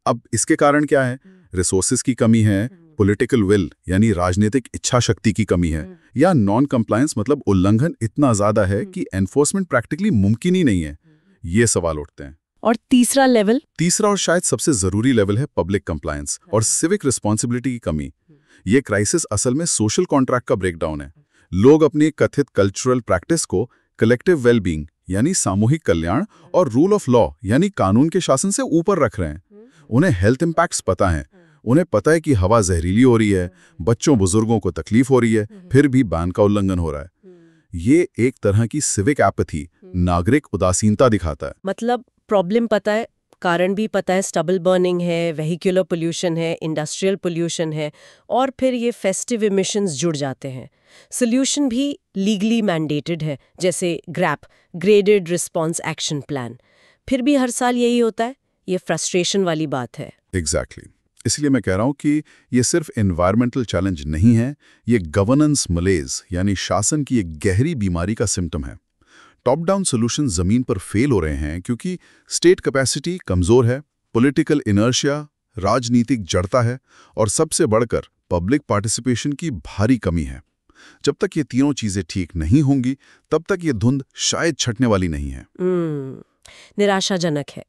अब इसके कारण क्या है? रिसोर्सेज की कमी है, पॉलिटिकल विल यानी राजनीतिक इच्छा शक्ति की कमी है, या नॉन कंप्लायंस मतलब उल्लंघन इतना ज्यादा है कि एनफोर्समेंट प्रैक्टिकली मुमकिन ही नहीं है। ये सवाल उठते हैं। और तीसरा लेवल, तीसरा और शायद सबसे जरूरी लेवल है पब्लिक कंप्लायंस और सिविक रिस्पॉन्सिबिलिटी की कमी। ये क्राइसिस असल में सोशल कॉन्ट्रैक्ट का ब्रेकडाउन है। लोग अपनी कथित कल्चरल प्रैक्टिस को कलेक्टिव वेलबींग यानी सामूहिक कल्याण और रूल ऑफ लॉ यानी कानून के शासन से ऊपर रख रहे हैं। उन्हें हेल्थ इम्पैक्ट्स पता है, उन्हें पता है कि हवा जहरीली हो रही है, बच्चों बुजुर्गों को तकलीफ हो रही है, फिर भी बैन का उल्लंघन हो रहा है। ये एक तरह की सिविक एपैथी, नागरिक उदासीनता दिखाता है। मतलब प्रॉब्लम पता है, कारण भी पता है, स्टबल बर्निंग है, वेहिकुलर पोल्यूशन है, इंडस्ट्रियल पोल्यूशन है, और फिर ये फेस्टिव इमिशंस जुड़ जाते हैं। सोल्यूशन भी लीगली मैंडेटेड है, जैसे grab, graded response action plan. फिर भी हर साल यही होता है। ये फ्रस्ट्रेशन वाली बात है। एग्जैक्टली। इसलिए मैं कह रहा हूं कि ये सिर्फ एनवायरमेंटल चैलेंज नहीं है, ये गवर्नेंस मलेज यानी शासन की एक गहरी बीमारी का सिम्टम है। टॉप डाउन सॉल्यूशन जमीन पर फेल हो रहे हैं क्योंकि स्टेट कैपेसिटी कमजोर है, पॉलिटिकल इनर्शिया, राजनीतिक जड़ता है और सबसे बढ़कर पब्लिक पार्टिसिपेशन की भारी कमी है। जब तक ये तीनों चीजें ठीक नहीं होंगी तब तक ये धुंध शायद छटने वाली नहीं है। निराशाजनक है।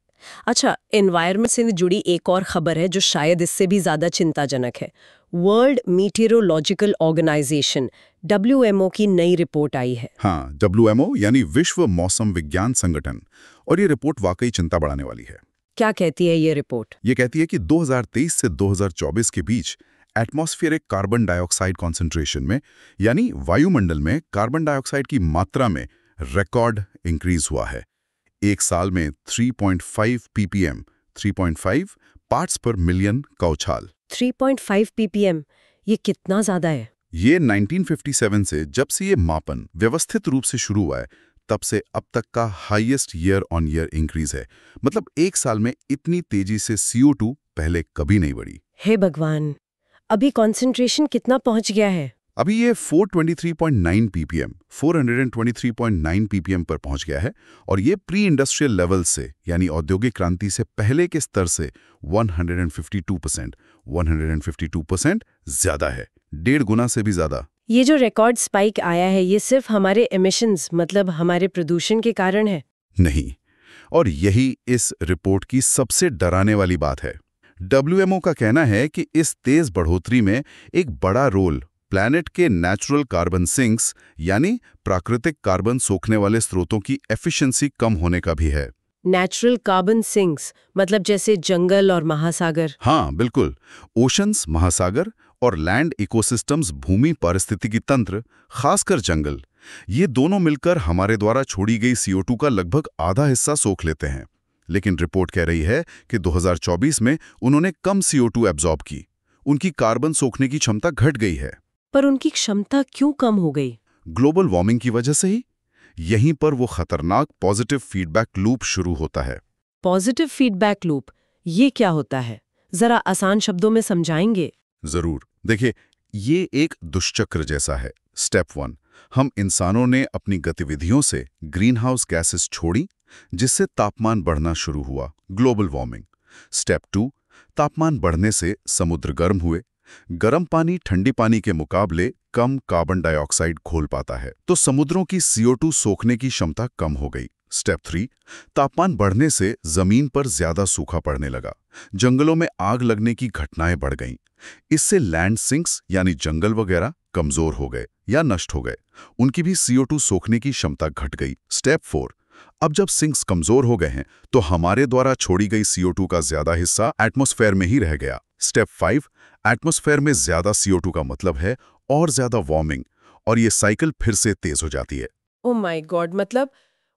अच्छा, एनवायरनमेंट से जुड़ी एक और खबर है जो शायद इससे भी ज्यादा चिंताजनक है। वर्ल्ड मीटेरोलॉजिकल ऑर्गेनाइजेशन WMO की नई रिपोर्ट आई है। हाँ, WMO यानी विश्व मौसम विज्ञान संगठन, और ये रिपोर्ट वाकई चिंता बढ़ाने वाली है। क्या कहती है ये रिपोर्ट? ये कहती है कि 2023 से 2024 के बीच एटमॉस्फेरिक कार्बन डाइऑक्साइड कॉन्सेंट्रेशन में, यानी वायुमंडल में कार्बन डाइऑक्साइड की मात्रा में रिकॉर्ड इंक्रीज हुआ है। एक साल में 3.5 ppm, 3.5 पार्ट्स पर मिलियन का उछाल। 3.5 ppm, ये कितना ज्यादा है? ये 1957 से जब से ये मापन व्यवस्थित रूप से शुरू हुआ है तब से अब तक का highest year on year increase है। मतलब एक साल में इतनी तेजी से CO2 पहले कभी नहीं बढ़ी। हे भगवान, अभी कॉन्सेंट्रेशन कितना पहुंच गया है? अभी ये 423.9 ppm, 423.9 ppm पर पहुंच गया है और ये प्री इंडस्ट्रियल लेवल से यानी औद्योगिक क्रांति से पहले के स्तर से 152% ज्यादा है, 1.5 गुना से भी ज्यादा। ये जो रिकॉर्ड स्पाइक आया है ये सिर्फ हमारे एमिशंस मतलब हमारे प्रदूषण के कारण है? नहीं, और यही इस रिपोर्ट की सबसे डराने वाली बात है। WMO का कहना है कि इस तेज बढ़ोतरी में एक बड़ा रोल प्लैनेट के नेचुरल कार्बन सिंक्स यानी प्राकृतिक कार्बन सोखने वाले स्रोतों की एफिशिएंसी कम होने का भी है। नेचुरल कार्बन सिंक्स मतलब जैसे जंगल और महासागर? हाँ बिल्कुल, ओशंस, महासागर और लैंड इकोसिस्टम्स, भूमि पारिस्थितिकी तंत्र, खासकर जंगल, ये दोनों मिलकर हमारे द्वारा छोड़ी गई CO2 का लगभग आधा हिस्सा सोख लेते हैं। लेकिन रिपोर्ट कह रही है कि 2024 में उन्होंने कम CO2 एब्जॉर्ब की, उनकी कार्बन सोखने की क्षमता घट गई है। पर उनकी क्षमता क्यों कम हो गई? ग्लोबल वार्मिंग की वजह से ही। यहीं पर वो खतरनाक पॉजिटिव फीडबैक लूप शुरू होता है। पॉजिटिव फीडबैक लूप, ये क्या होता है? जरा आसान शब्दों में समझाएंगे? जरूर। देखिए, ये एक दुष्चक्र जैसा है। स्टेप 1, हम इंसानों ने अपनी गतिविधियों से ग्रीन हाउस गैसेस छोड़ी जिससे तापमान बढ़ना शुरू हुआ, ग्लोबल वार्मिंग। स्टेप 2, तापमान बढ़ने से समुद्र गर्म हुए। गर्म पानी ठंडी पानी के मुकाबले कम कार्बन डाइऑक्साइड घोल पाता है, तो समुद्रों की CO2 सोखने की क्षमता कम हो गई। स्टेप 3, तापमान बढ़ने से जमीन पर ज्यादा सूखा पड़ने लगा, जंगलों में आग लगने की घटनाएं बढ़ गईं। इससे लैंड सिंक्स यानी जंगल वगैरह कमजोर हो गए या नष्ट हो गए, उनकी भी CO2 सोखने की क्षमता घट गई। स्टेप 4, अब जब सिंक्स कमजोर हो गए हैं तो हमारे द्वारा छोड़ी गई CO2 का ज्यादा हिस्सा एटमॉस्फेयर में ही रह गया। स्टेप 5, एटमॉस्फेयर में ज्यादा CO2 का मतलब है और ज्यादा वार्मिंग, और ये साइकिल फिर से तेज हो जाती है। ओह माय गॉड, मतलब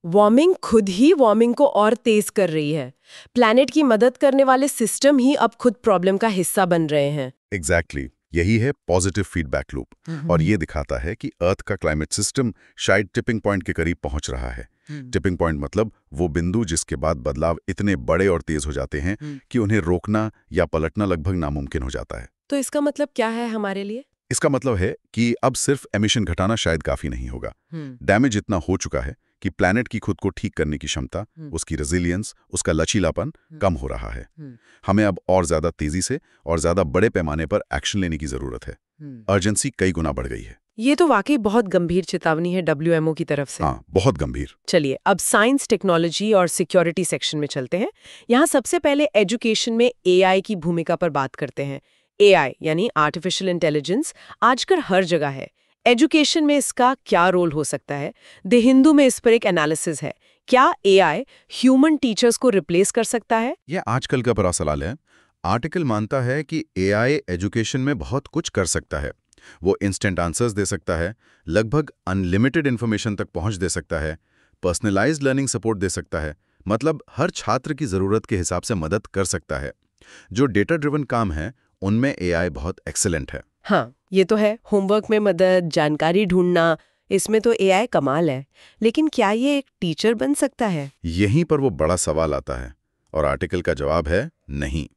वार्मिंग खुद ही वार्मिंग को और तेज कर रही है। प्लैनेट की मदद करने वाले सिस्टम ही अब खुद प्रॉब्लम का हिस्सा बन रहे हैं। एग्जैक्टली, यही है पॉजिटिव फीडबैक लूप। और ये दिखाता है कि अर्थ का क्लाइमेट सिस्टम शायद टिपिंग पॉइंट के करीब पहुंच रहा है। टिपिंग पॉइंट मतलब वो बिंदु जिसके बाद बदलाव इतने बड़े और तेज हो जाते हैं कि उन्हें रोकना या पलटना लगभग नामुमकिन हो जाता है। तो इसका मतलब क्या है हमारे लिए? इसका मतलब है कि अब सिर्फ एमिशन घटाना शायद काफी नहीं होगा। डैमेज इतना हो चुका है कि प्लैनेट की खुद को ठीक करने की क्षमता, उसकी रेजिलियंस, उसका लचीलापन कम हो रहा है। हमें अब और ज्यादा तेजी से और ज्यादा बड़े पैमाने पर एक्शन लेने की जरूरत है। अर्जेंसी कई गुना बढ़ गई है। ये तो वाकई बहुत गंभीर चेतावनी है WMO की तरफ से। हाँ, बहुत गंभीर। चलिए अब साइंस, टेक्नोलॉजी और सिक्योरिटी सेक्शन में चलते हैं। यहाँ सबसे पहले एजुकेशन में AI की भूमिका पर बात करते हैं। AI यानी आर्टिफिशियल इंटेलिजेंस आजकल हर जगह है। एजुकेशन में इसका क्या रोल हो सकता है? द हिंदू में इस पर एक एनालिसिस है। क्या AI ह्यूमन टीचर्स को रिप्लेस कर सकता है? यह आजकल का बड़ा सवाल है। आर्टिकल मानता है कि AI एजुकेशन में बहुत कुछ कर सकता है। वो इंस्टेंट आंसर्स दे सकता है, लगभग अनलिमिटेड इन्फॉर्मेशन तक पहुंच दे सकता है, पर्सनलाइज्ड लर्निंग सपोर्ट दे सकता है, मतलब हर छात्र की ज़रूरत के हिसाब से मदद कर सकता है। जो डेटा ड्रिवन काम है उनमें AI बहुत एक्सेलेंट है। हाँ, ये तो है। होमवर्क में मदद, जानकारी ढूंढना, इसमें तो AI कमाल है। लेकिन क्या ये एक टीचर बन सकता है? यहीं पर वो बड़ा सवाल आता है और आर्टिकल का जवाब है नहीं।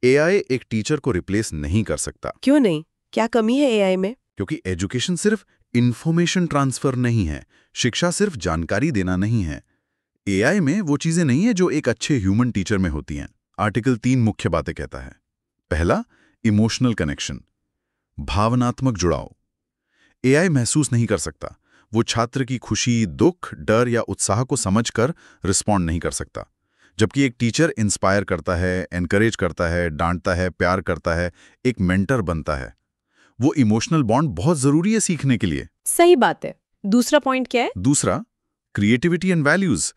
AI एक टीचर को रिप्लेस नहीं कर सकता। क्यों नहीं? क्या कमी है AI में? क्योंकि एजुकेशन सिर्फ इंफॉर्मेशन ट्रांसफर नहीं है, शिक्षा सिर्फ जानकारी देना नहीं है। एआई में वो चीजें नहीं है जो एक अच्छे ह्यूमन टीचर में होती हैं। आर्टिकल 3 मुख्य बातें कहता है। पहला, इमोशनल कनेक्शन, भावनात्मक जुड़ाव। एआई महसूस नहीं कर सकता, वो छात्र की खुशी, दुख, डर या उत्साह को समझकर रिस्पॉन्ड नहीं कर सकता। जबकि एक टीचर इंस्पायर करता है, एनकरेज करता है, डांटता है, प्यार करता है, एक मेंटर बनता है। वो इमोशनल बॉन्ड बहुत जरूरी है सीखने के लिए। सही बात है। दूसरा पॉइंट क्या है? दूसरा, क्रिएटिविटी एंड वैल्यूज,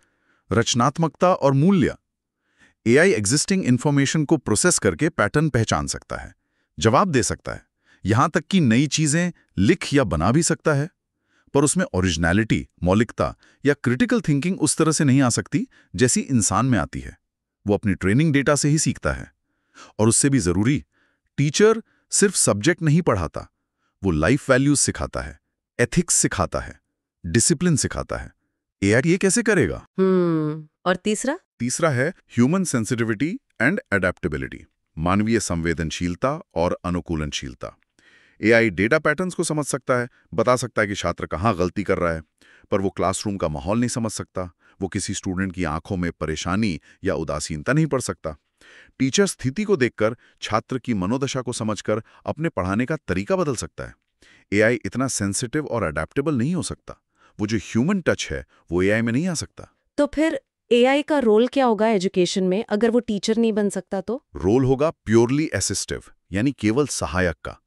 रचनात्मकता और मूल्य। एआई एग्जिस्टिंग इंफॉर्मेशन को प्रोसेस करके पैटर्न पहचान सकता है, जवाब दे सकता है, यहां तक कि नई चीजें लिख या बना भी सकता है। पर उसमें ओरिजिनलिटी, मौलिकता या क्रिटिकल थिंकिंग उस तरह से नहीं आ सकती जैसी इंसान में आती है। वो अपनी ट्रेनिंग डेटा से ही सीखता है। और उससे भी जरूरी, टीचर सिर्फ सब्जेक्ट नहीं पढ़ाता, वो लाइफ वैल्यूज सिखाता है, एथिक्स सिखाता है, डिसिप्लिन सिखाता है। एआई ये कैसे करेगा? और तीसरा? तीसरा है ह्यूमन सेंसिटिविटी एंड एडेप्टेबिलिटी, मानवीय संवेदनशीलता और अनुकूलनशीलता। एआई डेटा पैटर्न्स को समझ सकता है, बता सकता है कि छात्र कहाँ गलती कर रहा है, पर वो क्लासरूम का माहौल नहीं समझ सकता। वो किसी स्टूडेंट की आंखों में परेशानी या उदासीनता नहीं पढ़ सकता। टीचर स्थिति को देखकर, छात्र की मनोदशा को समझकर अपने पढ़ाने का तरीका बदल सकता है। एआई इतना सेंसिटिव और अडेप्टेबल नहीं हो सकता। वो जो ह्यूमन टच है वो एआई में नहीं आ सकता। तो फिर एआई का रोल क्या होगा एजुकेशन में, अगर वो टीचर नहीं बन सकता तो? रोल होगा प्योरली असिस्टिव, यानी केवल सहायक का।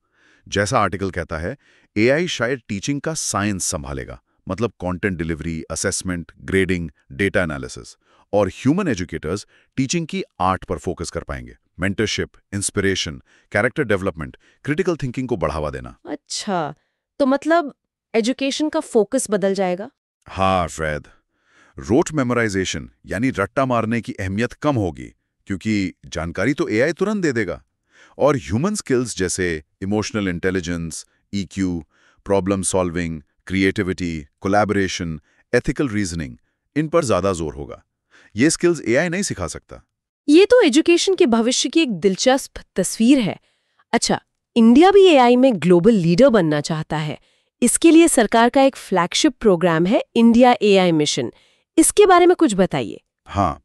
जैसा आर्टिकल कहता है, एआई शायद टीचिंग का साइंस संभालेगा, मतलब content delivery, assessment, grading, data analysis. और ह्यूमन एजुकेटर्स टीचिंग की आर्ट पर फोकस कर पाएंगे, mentorship, inspiration, character development, critical thinking को बढ़ावा देना। अच्छा, तो मतलब एजुकेशन का फोकस बदल जाएगा? हाँ वैद, रोट मेमोराइजेशन यानी रट्टा मारने की अहमियत कम होगी, क्योंकि जानकारी तो एआई तुरंत दे देगा। और ह्यूमन स्किल्स जैसे emotional intelligence, EQ, problem solving, creativity, collaboration, ethical reasoning, इन पर ज्यादा जोर होगा। ये स्किल्स एआई नहीं सिखा सकता। ये तो एजुकेशन के भविष्य की एक दिलचस्प तस्वीर है। अच्छा, इंडिया भी एआई में ग्लोबल लीडर बनना चाहता है। इसके लिए सरकार का एक फ्लैगशिप प्रोग्राम है, इंडिया एआई मिशन। इसके बारे में कुछ बताइए। हाँ,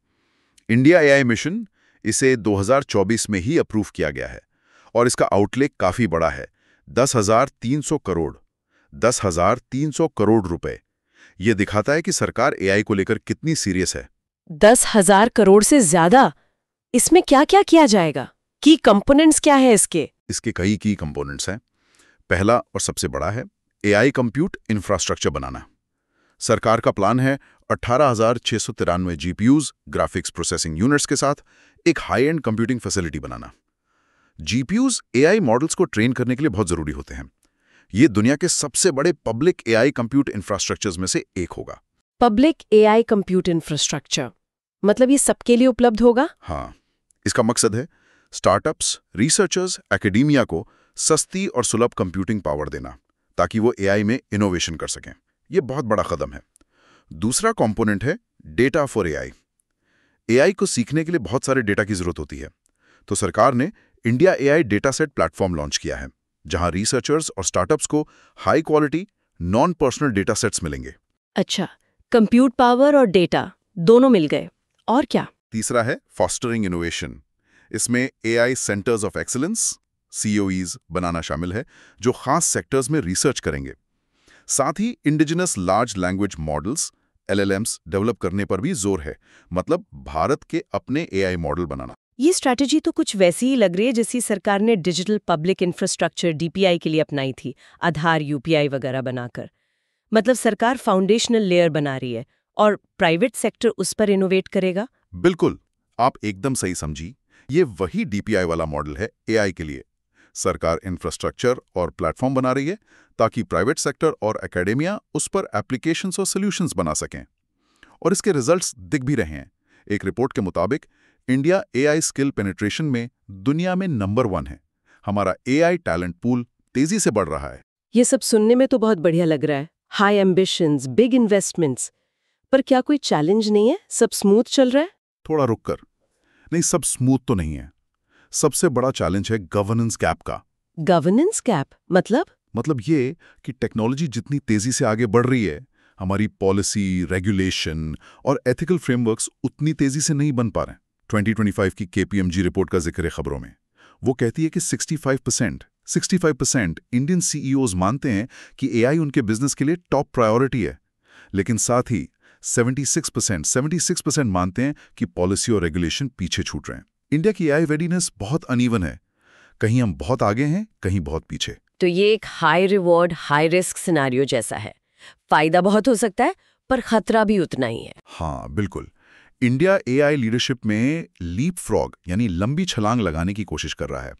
इंडिया एआई मिशन, इसे 2024 में ही अप्रूव किया गया है और इसका आउटले काफी बड़ा है, 10,300 करोड़। 10,300 करोड़ रुपए। ये दिखाता है कि सरकार एआई को लेकर कितनी सीरियस है। 10,000 करोड़ से ज्यादा? इसमें क्या क्या किया जाएगा? की कंपोनेंट्स क्या है इसके? इसके कई की कंपोनेंट्स हैं। पहला और सबसे बड़ा है एआई कंप्यूट इंफ्रास्ट्रक्चर बनाना। सरकार का प्लान है 18,693 जीपीयूज, ग्राफिक्स प्रोसेसिंग यूनिट्स के साथ एक high and computing facility banana. GPUs AI models को ट्रेन करने के लिए बहुत जरूरी होते हैं। ये दुनिया के सबसे बड़े पब्लिक एआई कंप्यूट इंफ्रास्ट्रक्चर्स में से एक होगा। पब्लिक एआई कंप्यूट इंफ्रास्ट्रक्चर मतलब ये सबके लिए उपलब्ध होगा? हाँ, इसका मकसद है स्टार्टअप्स, रिसर्चर्स, एकेडेमिया को सस्ती और सुलभ कंप्यूटिंग पावर देना, ताकि वो एआई में इनोवेशन कर सकें। ये बहुत बड़ा कदम है। दूसरा कंपोनेंट है डेटा फॉर एआई। एआई को सीखने के लिए बहुत सारे डेटा की जरूरत होती है, तो सरकार ने India AI data set platform launch किया है, जहां रिसर्चर्स और स्टार्टअप्स को high quality non personal data sets मिलेंगे। अच्छा, कंप्यूट पावर और डेटा दोनों मिल गए, और क्या? तीसरा है फॉस्टरिंग इनोवेशन। इसमें AI centres of excellence, COEs बनाना शामिल है, जो खास सेक्टर्स में रिसर्च करेंगे। साथ ही indigenous large language models, LLMs develop करने पर भी जोर है, मतलब भारत के अपने एआई मॉडल बनाना। ये स्ट्रैटेजी तो कुछ वैसी ही लग रही है जैसी सरकार ने डिजिटल पब्लिक इंफ्रास्ट्रक्चर डीपीआई के लिए अपनाई थी, आधार, यूपीआई वगैरह बनाकर। मतलब सरकार फाउंडेशनल लेयर बना रही है और प्राइवेट सेक्टर उस पर इनोवेट करेगा। बिल्कुल, आप एकदम सही समझी। ये वही डीपीआई वाला मॉडल है एआई के लिए। सरकार इंफ्रास्ट्रक्चर और प्लेटफॉर्म बना रही है ताकि प्राइवेट सेक्टर और एकेडेमिया उस पर एप्लीकेशंस और सॉल्यूशंस बना सकें। और इसके रिजल्ट्स दिख भी रहे हैं। एक रिपोर्ट के मुताबिक इंडिया एआई स्किल पेनिट्रेशन में दुनिया में नंबर 1 है। हमारा एआई टैलेंट पूल तेजी से बढ़ रहा है। ये सब सुनने में तो बहुत बढ़िया लग रहा है, हाई एम्बिशंस, बिग इन्वेस्टमेंट्स। पर क्या कोई चैलेंज नहीं है? सब स्मूथ चल रहा है? थोड़ा रुक कर, नहीं, सब स्मूथ तो नहीं है। सबसे बड़ा चैलेंज है गवर्नेंस गैप का। गवर्नेंस गैप मतलब? मतलब ये कि टेक्नोलॉजी जितनी तेजी से आगे बढ़ रही है, हमारी पॉलिसी, रेगुलेशन और एथिकल फ्रेमवर्क्स उतनी तेजी से नहीं बन पा रहे हैं। 2025 की KPMG रिपोर्ट का जिक्र है खबरों में। वो कहती है कि 65% इंडियन CEOs मानते हैं कि AI उनके बिजनेस के लिए टॉप प्रायोरिटी है, लेकिन साथ ही 76% मानते हैं कि पॉलिसी और रेगुलेशन पीछे छूट रहे हैं। इंडिया की AI रेडीनेस बहुत अनइवन है, कहीं हम बहुत आगे हैं, कहीं बहुत पीछे। तो ये एक high reward high risk scenario जैसा है। फायदा बहुत हो सकता है पर खतरा भी उतना ही है। हाँ बिल्कुल। इंडिया AI लीडरशिप में लीप फ्रॉग यानी लंबी छलांग लगाने की कोशिश कर रहा है।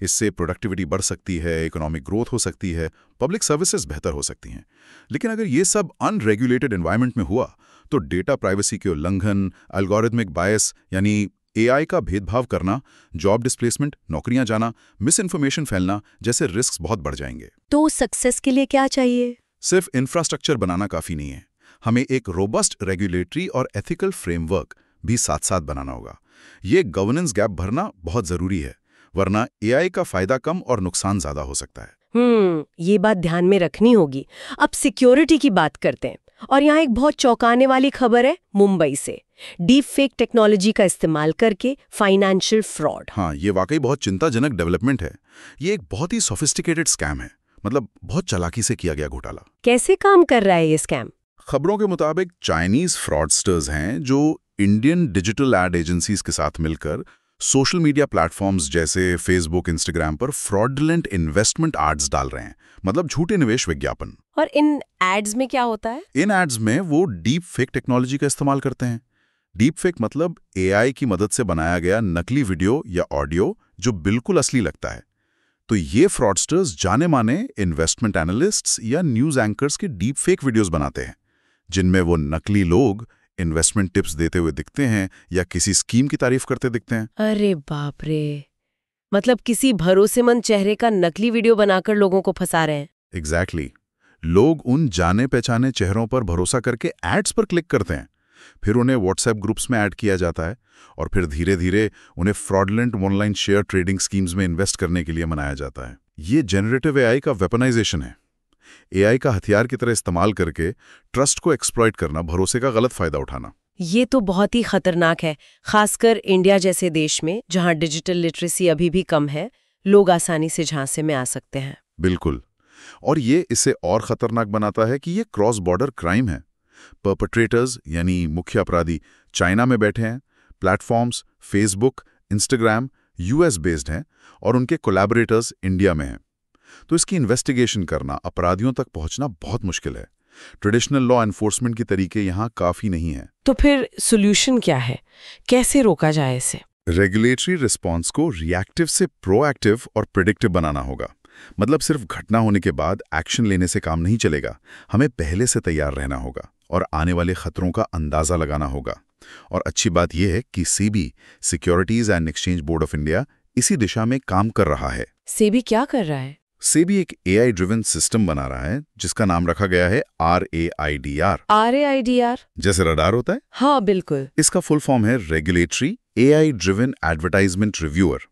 इससे प्रोडक्टिविटी बढ़ सकती है, इकोनॉमिक ग्रोथ हो सकती है, पब्लिक सर्विसेज बेहतर हो सकती हैं। लेकिन अगर ये सब अनरेगुलेटेड एनवायरनमेंट में हुआ तो डेटा प्राइवेसी के उल्लंघन, एल्गोरिथमिक बायस यानी AI का भेदभाव करना, जॉब डिस्प्लेसमेंट, नौकरियां जाना, मिस इन्फॉर्मेशन फैलना जैसे रिस्क बहुत बढ़ जाएंगे। तो सक्सेस के लिए क्या चाहिए? सिर्फ इंफ्रास्ट्रक्चर बनाना काफी नहीं है, हमें एक रोबस्ट रेगुलेटरी और एथिकल फ्रेमवर्क भी साथ साथ बनाना होगा। ये गवर्नेंस गैप भरना बहुत जरूरी है, वरना AI का फायदा कम और नुकसान ज्यादा हो सकता है। ये बात ध्यान में रखनी होगी। अब सिक्योरिटी की बात करते हैं, और यहाँ एक बहुत चौंकाने वाली खबर है मुंबई से। डीप फेक टेक्नोलॉजी का इस्तेमाल करके फाइनेंशियल फ्रॉड। हाँ, ये वाकई बहुत चिंताजनक डेवलपमेंट है। ये एक बहुत ही सोफिस्टिकेटेड स्कैम है, मतलब बहुत चालाकी से किया गया घोटाला। कैसे काम कर रहा है ये स्कैम? खबरों के मुताबिक चाइनीज फ्रॉडस्टर्स हैं जो इंडियन डिजिटल एड एजेंसीज के साथ मिलकर सोशल मीडिया प्लेटफॉर्म्स जैसे फेसबुक, इंस्टाग्राम पर फ्रॉडलेंट इन्वेस्टमेंट एड्स डाल रहे हैं, मतलब झूठे निवेश विज्ञापन। और इन एड्स में क्या होता है? इन एड्स में वो डीप फेक टेक्नोलॉजी का इस्तेमाल करते हैं। डीप फेक मतलब AI की मदद से बनाया गया नकली वीडियो या ऑडियो जो बिल्कुल असली लगता है। तो ये फ्रॉडस्टर्स जाने माने इन्वेस्टमेंट एनालिस्ट्स या न्यूज एंकर्स के डीप फेक वीडियोस बनाते हैं, जिनमें वो नकली लोग इन्वेस्टमेंट टिप्स देते हुए दिखते हैं या किसी स्कीम की तारीफ करते दिखते हैं। अरे बाप रे, मतलब किसी भरोसेमंद चेहरे का नकली वीडियो बनाकर लोगों को फंसा रहे हैं। एग्जैक्टली। लोग उन जाने पहचाने चेहरों पर भरोसा करके एड्स पर क्लिक करते हैं, फिर उन्हें व्हाट्सएप ग्रुप्स में ऐड किया जाता है और फिर धीरे धीरे उन्हें fraudulent online share trading schemes में इन्वेस्ट करने के लिए मनाया जाता है। ये जनरेटिव AI का वेपनाइजेशन है। AI का हथियार की तरह इस्तेमाल करके ट्रस्ट को एक्सप्लॉइट करना, भरोसे का गलत फायदा उठाना। ये तो बहुत ही खतरनाक है, खासकर इंडिया जैसे देश में जहां डिजिटल लिटरेसी अभी भी कम है। लोग आसानी से झांसे में आ सकते हैं। बिल्कुल। और ये इसे और खतरनाक बनाता है कि ये क्रॉस बॉर्डर क्राइम है। परपेट्रेटर्स यानी मुख्य अपराधी चाइना में बैठे हैं, platforms Facebook, Instagram US based हैं और उनके कोलैबोरेटर्स इंडिया में हैं। तो इसकी इन्वेस्टिगेशन करना, अपराधियों तक पहुंचना बहुत मुश्किल है। ट्रेडिशनल लॉ एनफोर्समेंट की तरीके यहाँ काफी नहीं है। तो फिर सॉल्यूशन क्या है? कैसे रोका जाए इसे? रेगुलेटरी रिस्पॉन्स को रिएक्टिव से प्रोएक्टिव और प्रेडिक्टिव बनाना होगा। मतलब सिर्फ घटना होने के बाद एक्शन लेने से काम नहीं चलेगा, हमें पहले से तैयार रहना होगा और आने वाले खतरों का अंदाजा लगाना होगा। और अच्छी बात यह है कि SEBI, securities and exchange board of India, इसी दिशा में काम कर रहा है। SEBI क्या कर रहा है? SEBI एक AI ड्रिवन सिस्टम बना रहा है जिसका नाम रखा गया है RAIDR। RAIDR जैसे रडार होता है? हाँ बिल्कुल। इसका फुल फॉर्म है regulatory AI driven advertisement reviewer.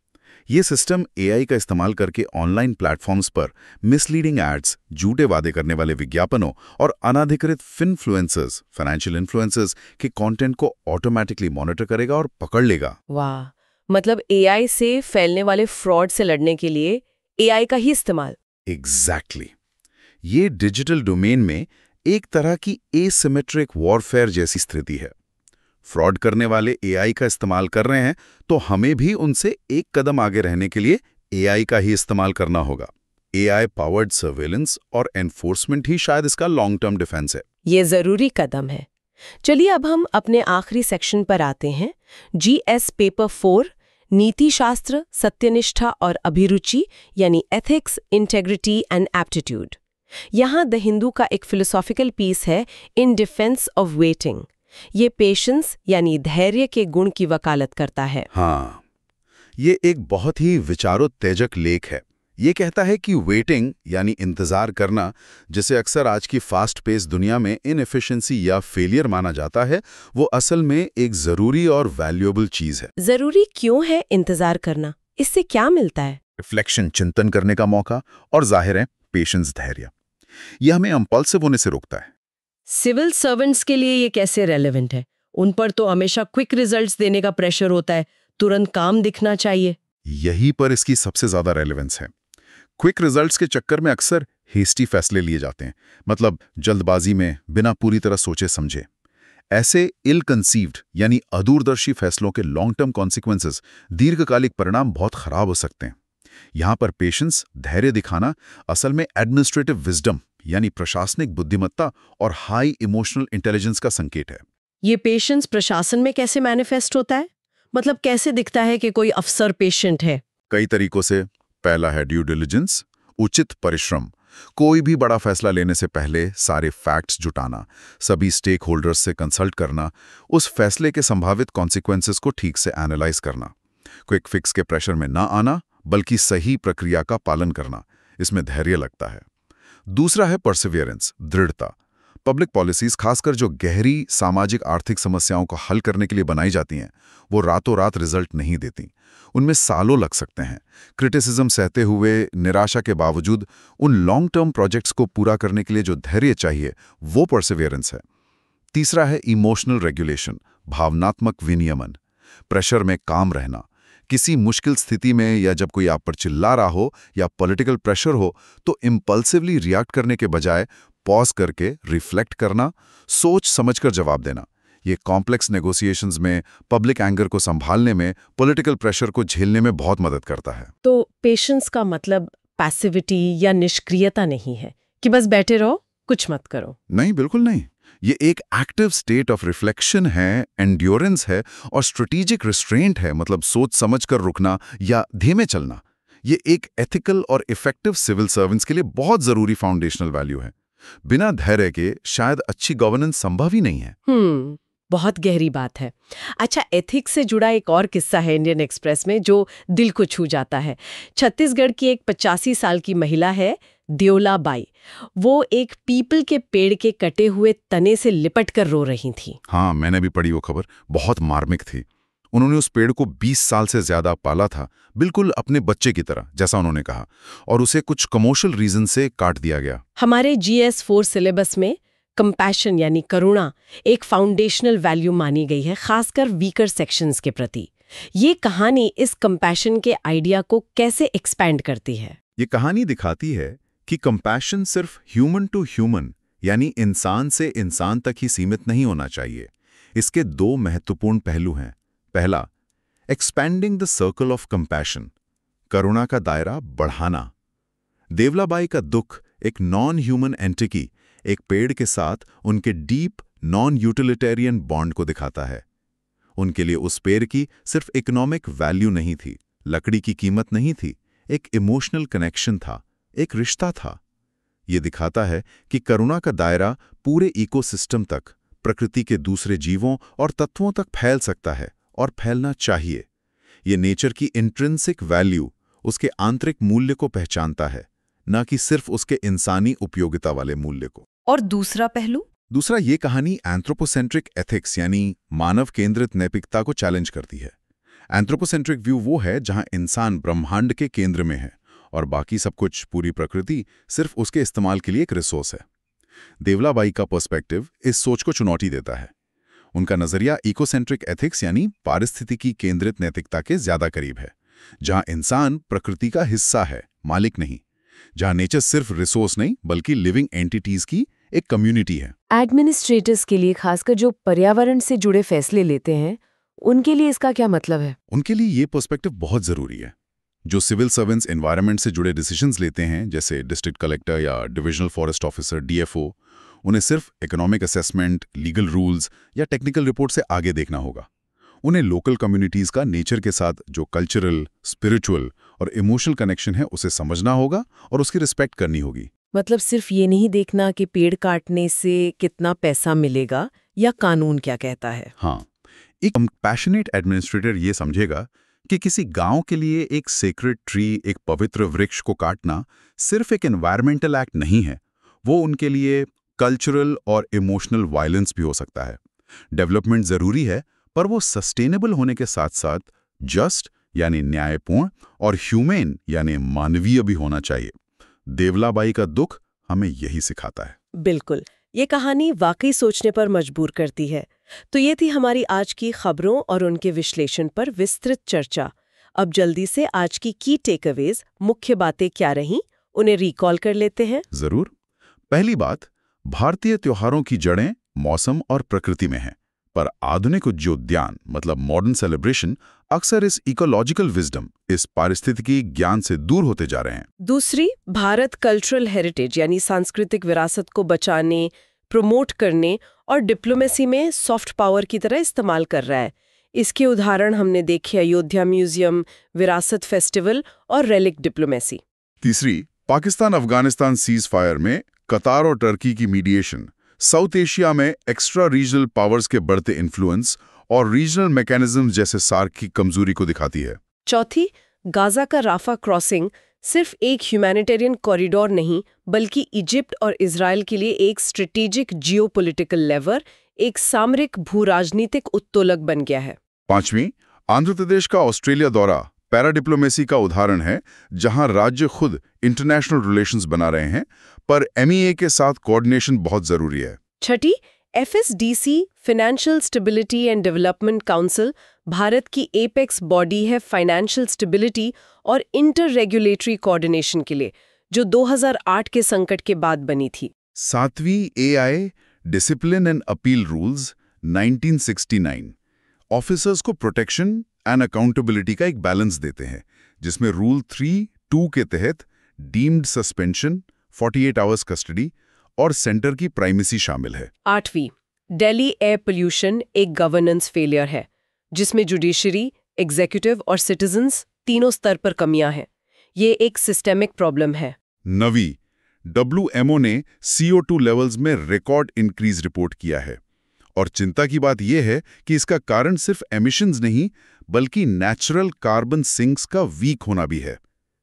ये सिस्टम AI का इस्तेमाल करके ऑनलाइन प्लेटफॉर्म्स पर मिसलीडिंग एड्स, झूठे वादे करने वाले विज्ञापनों और अनाधिकृत फिनफ्लुएंसर्स, फाइनेंशियल इन्फ्लुएंसर्स के कंटेंट को ऑटोमेटिकली मॉनिटर करेगा और पकड़ लेगा। वाह, मतलब AI से फैलने वाले फ्रॉड से लड़ने के लिए AI का ही इस्तेमाल। एग्जैक्टली। ये डिजिटल डोमेन में एक तरह की एसिमेट्रिक वॉरफेयर जैसी स्थिति है। फ्रॉड करने वाले AI का इस्तेमाल कर रहे हैं तो हमें भी उनसे एक कदम आगे रहने के लिए AI का ही इस्तेमाल करना होगा। AI पावर्ड सर्वेलेंस और एनफोर्समेंट ही शायद इसका लॉन्ग टर्म डिफेंस है। ये जरूरी कदम है। चलिए अब हम अपने आखिरी सेक्शन पर आते हैं। GS पेपर 4, नीति शास्त्र, सत्यनिष्ठा और अभिरुचि यानी एथिक्स, इंटेग्रिटी एंड एप्टीट्यूड। यहाँ द हिंदू का एक फिलोसॉफिकल पीस है, इन डिफेंस ऑफ वेटिंग। ये पेशेंस यानी धैर्य के गुण की वकालत करता है। हाँ, ये एक बहुत ही विचारोत्तेजक लेख है। ये कहता है कि वेटिंग यानी इंतजार करना, जिसे अक्सर आज की फास्ट पेस दुनिया में इनएफिशिएंसी या फेलियर माना जाता है, वो असल में एक जरूरी और वैल्यूएबल चीज है। जरूरी क्यों है इंतजार करना? इससे क्या मिलता है? रिफ्लेक्शन, चिंतन करने का मौका, और जाहिर है पेशेंस, धैर्य। यह हमें इंपल्सिव होने से रोकता है। सिविल सर्वेंट्स के लिए ये कैसे रेलेवेंट है? उन पर तो हमेशा क्विक रिजल्ट्स देने का प्रेशर होता है, तुरंत काम दिखना चाहिए। यही पर इसकी सबसे ज्यादा रेलेवेंस है। क्विक रिजल्ट्स के चक्कर में अक्सर हेस्टी फैसले लिए जाते हैं, मतलब जल्दबाजी में, बिना पूरी तरह सोचे समझे। ऐसे इल कंसीव्ड यानी अदूरदर्शी फैसलों के लॉन्ग टर्म कॉन्सिक्वेंसेस, दीर्घकालिक परिणाम बहुत खराब हो सकते हैं। यहां पर पेशेंस, धैर्य दिखाना असल में एडमिनिस्ट्रेटिव विजडम यानी प्रशासनिक बुद्धिमत्ता और हाई इमोशनल इंटेलिजेंस का संकेत है। ये पेशेंस प्रशासन में कैसे मैनिफेस्ट होता है? मतलब कैसे दिखता है कि कोई अफसर पेशेंट है? कई तरीकों से। पहला है ड्यू डिलिजेंस, उचित परिश्रम। कोई भी बड़ा फैसला लेने से पहले सारे फैक्ट्स जुटाना, सभी स्टेक होल्डर्स से कंसल्ट करना, उस फैसले के संभावित कॉन्सिक्वेंसेस को ठीक से एनालाइज करना। क्विक फिक्स के प्रेशर में ना आना, बल्कि सही प्रक्रिया का पालन करना, इसमें धैर्य लगता है। दूसरा है परसिवियरेंस, दृढ़ता। पब्लिक पॉलिसीज, खासकर जो गहरी सामाजिक आर्थिक समस्याओं को हल करने के लिए बनाई जाती हैं, वो रातों रात रिजल्ट नहीं देती। उनमें सालों लग सकते हैं। क्रिटिसिज्म सहते हुए, निराशा के बावजूद उन लॉन्ग टर्म प्रोजेक्ट्स को पूरा करने के लिए जो धैर्य चाहिए, वो परसिवियरेंस है। तीसरा है इमोशनल रेगुलेशन, भावनात्मक विनियमन। प्रेशर में काम रहना। किसी मुश्किल स्थिति में या जब कोई आप पर चिल्ला रहा हो या पॉलिटिकल प्रेशर हो, तो इम्पल्सिवली रिएक्ट करने के बजाय पॉज करके रिफ्लेक्ट करना, सोच समझकर जवाब देना। ये कॉम्प्लेक्स नेगोशिएशंस में, पब्लिक एंगर को संभालने में, पॉलिटिकल प्रेशर को झेलने में बहुत मदद करता है। तो पेशेंस का मतलब पैसिविटी या निष्क्रियता नहीं है कि बस बैठे रहो, कुछ मत करो। नहीं, बिल्कुल नहीं। ये एक एक्टिव स्टेट ऑफ रिफ्लेक्शन है, एंड्योरेंस है और स्ट्रेटेजिक रिस्ट्रेंट है, मतलब सोच समझकर रुकना या धीमे चलना। ये एक एथिकल और इफेक्टिव सिविल सर्वेंट्स के लिए बहुत जरूरी फाउंडेशनल वैल्यू है। बिना धैर्य के शायद अच्छी गवर्नेंस संभव ही नहीं है। बहुत गहरी बात है। अच्छा, एथिक्स से जुड़ा एक और किस्सा है इंडियन एक्सप्रेस में जो दिल को छू जाता है। छत्तीसगढ़ की एक 85 साल की महिला है, देवला बाई। वो एक पीपल के पेड़ के कटे हुए तने से लिपट कर रो रही थी। हाँ, मैंने भी पढ़ी वो खबर, बहुत मार्मिक थी। उन्होंने उस पेड़ को 20 साल से ज्यादा पाला था, बिल्कुल अपने बच्चे की तरह, जैसा उन्होंने कहा, और उसे कुछ कमर्शियल रीजन से काट दिया गया। हमारे GS4 सिलेबस में कंपैशन यानी करुणा एक फाउंडेशनल वैल्यू मानी गई है, खासकर वीकर सेक्शंस के प्रति। ये कहानी इस कंपैशन के आइडिया को कैसे एक्सपैंड करती है? ये कहानी दिखाती है कि कंपैशन सिर्फ ह्यूमन टू ह्यूमन यानी इंसान से इंसान तक ही सीमित नहीं होना चाहिए। इसके दो महत्वपूर्ण पहलू हैं। पहला, expanding the circle of compassion, करुणा का दायरा बढ़ाना। देवलाबाई का दुख एक नॉन ह्यूमन एंटिटी, एक पेड़ के साथ उनके डीप नॉन यूटिलिटेरियन बॉन्ड को दिखाता है। उनके लिए उस पेड़ की सिर्फ इकोनॉमिक वैल्यू नहीं थी, लकड़ी की कीमत नहीं थी, एक इमोशनल कनेक्शन था, एक रिश्ता था। ये दिखाता है कि करुणा का दायरा पूरे इकोसिस्टम तक, प्रकृति के दूसरे जीवों और तत्वों तक फैल सकता है और फैलना चाहिए। ये नेचर की इंट्रिंसिक वैल्यू, उसके आंतरिक मूल्य को पहचानता है, न कि सिर्फ उसके इंसानी उपयोगिता वाले मूल्य को। और दूसरा पहलू? दूसरा, ये कहानी एंथ्रोपोसेंट्रिक एथिक्स यानी मानव केंद्रित नैतिकता को चैलेंज करती है। एंथ्रोपोसेंट्रिक व्यू वो है जहां इंसान ब्रह्मांड के केंद्र में है और बाकी सब कुछ, पूरी प्रकृति, सिर्फ उसके इस्तेमाल के लिए एक रिसोर्स है। देवलाबाई का पर्सपेक्टिव इस सोच को चुनौती देता है। उनका नजरिया इकोसेंट्रिक एथिक्स यानी पारिस्थितिकी केंद्रित नैतिकता के ज्यादा करीब है, जहां इंसान प्रकृति का हिस्सा है, मालिक नहीं, जहां नेचर सिर्फ रिसोर्स नहीं बल्कि लिविंग एंटिटीज की एक कम्युनिटी है। एडमिनिस्ट्रेटर्स के लिए, खासकर जो पर्यावरण से जुड़े फैसले लेते हैं, उनके लिए इसका क्या मतलब है? उनके लिए ये पर्सपेक्टिव बहुत जरूरी है। जो सिविल सर्वेंट्स एनवायरनमेंट से जुड़े डिसीजंस लेते हैं, जैसे डिस्ट्रिक्ट कलेक्टर या डिविजनल फॉरेस्ट ऑफिसर DFO, उन्हें सिर्फ इकोनॉमिक असेसमेंट, लीगल रूल्स या टेक्निकल रिपोर्ट से आगे देखना होगा। उन्हें लोकल कम्युनिटीज का नेचर के साथ जो कल्चरल, स्पिरिचुअल और इमोशनल कनेक्शन है, उसे समझना होगा और उसकी रिस्पेक्ट करनी होगी। मतलब सिर्फ ये नहीं देखना कि पेड़ काटने से कितना पैसा मिलेगा या कानून क्या कहता है। हाँ, एक कंपैशनेट एडमिनिस्ट्रेटर ये समझेगा कि किसी गांव के लिए एक सेक्रेड ट्री, एक पवित्र वृक्ष को काटना सिर्फ एक एनवायरमेंटल एक्ट नहीं है, वो उनके लिए कल्चरल और इमोशनल वायलेंस भी हो सकता है। डेवलपमेंट जरूरी है, पर वो सस्टेनेबल होने के साथ साथ जस्ट यानी न्यायपूर्ण और ह्यूमेन यानी मानवीय भी होना चाहिए। देवलाबाई का दुख हमें यही सिखाता है। बिल्कुल। ये कहानी वाकई सोचने पर मजबूर करती है। तो ये थी हमारी आज की खबरों और उनके विश्लेषण पर विस्तृत चर्चा। अब जल्दी से आज की टेकअवेज, मुख्य बातें क्या रहीं, उन्हें रिकॉल कर लेते हैं। जरूर। पहली बात, भारतीय त्योहारों की जड़ें मौसम और प्रकृति में हैं, पर आधुनिक उद्यान मतलब मॉडर्न सेलिब्रेशन अक्सर इस इकोलॉजिकल विजडम, इस पारिस्थितिकी ज्ञान से दूर होते जा रहे हैं। दूसरी, भारत कल्चरल हेरिटेज यानी सांस्कृतिक विरासत को बचाने, प्रमोट करने और डिप्लोमेसी में सॉफ्ट पावर की तरह इस्तेमाल कर रहा है। इसके उदाहरण हमने देखे अयोध्या म्यूजियम, विरासत फेस्टिवल और रेलिक डिप्लोमेसी। तीसरी, पाकिस्तान अफगानिस्तान सीज फायर में कतार और टर्की की मीडिएशन साउथ एशिया में एक्स्ट्रा रीजनल पावर्स के बढ़ते इन्फ्लुएंस और रीजनल मैकेनिज्म जैसे सार्क की कमजोरी को दिखाती है। चौथी, गाजा का राफा क्रॉसिंग सिर्फ एक ह्यूमैनिटेरियन कॉरिडोर नहीं, बल्कि इजिप्ट और इजराइल के लिए एक स्ट्रेटेजिक जियोपॉलिटिकल लेवर, एक सामरिक भू-राजनीतिक उत्तोलक बन गया है। पांचवीं, आंध्र प्रदेश का ऑस्ट्रेलिया दौरा पैराडिप्लोमेसी का उदाहरण है, जहां राज्य खुद इंटरनेशनल रिलेशंस बना रहे हैं, पर MEA के साथ कोऑर्डिनेशन बहुत जरूरी है। छठी, FSDC financial stability and development council Bharat की एपेक्स बॉडी है फाइनेंशियल स्टेबिलिटी और इंटर रेगुलेटरी कोऑर्डिनेशन के लिए, जो 2008 के संकट के बाद बनी थी। सातवीं, AI discipline and appeal rules 1969 officers को प्रोटेक्शन एंड अकाउंटेबिलिटी का एक बैलेंस देते हैं, जिसमें रूल 3(2) के तहत डीम्ड सस्पेंशन, 48 आवर्स कस्टडी और सेंटर की प्राइमेसी शामिल है। आठवीं, दिल्ली एयर पोल्यूशन एक गवर्नेंस फेलियर है, जिसमें जुडिशरी, एग्जीक्यूटिव और सिटीजन्स तीनों स्तर पर कमियां हैं। ये एक सिस्टेमिक प्रॉब्लम है। नवीं, WMO ने CO2 लेवल्स में रिकॉर्ड इंक्रीज रिपोर्ट किया है, और चिंता की बात यह है कि इसका कारण सिर्फ एमिशंस नहीं, बल्कि नेचुरल कार्बन सिंक्स का वीक होना भी है।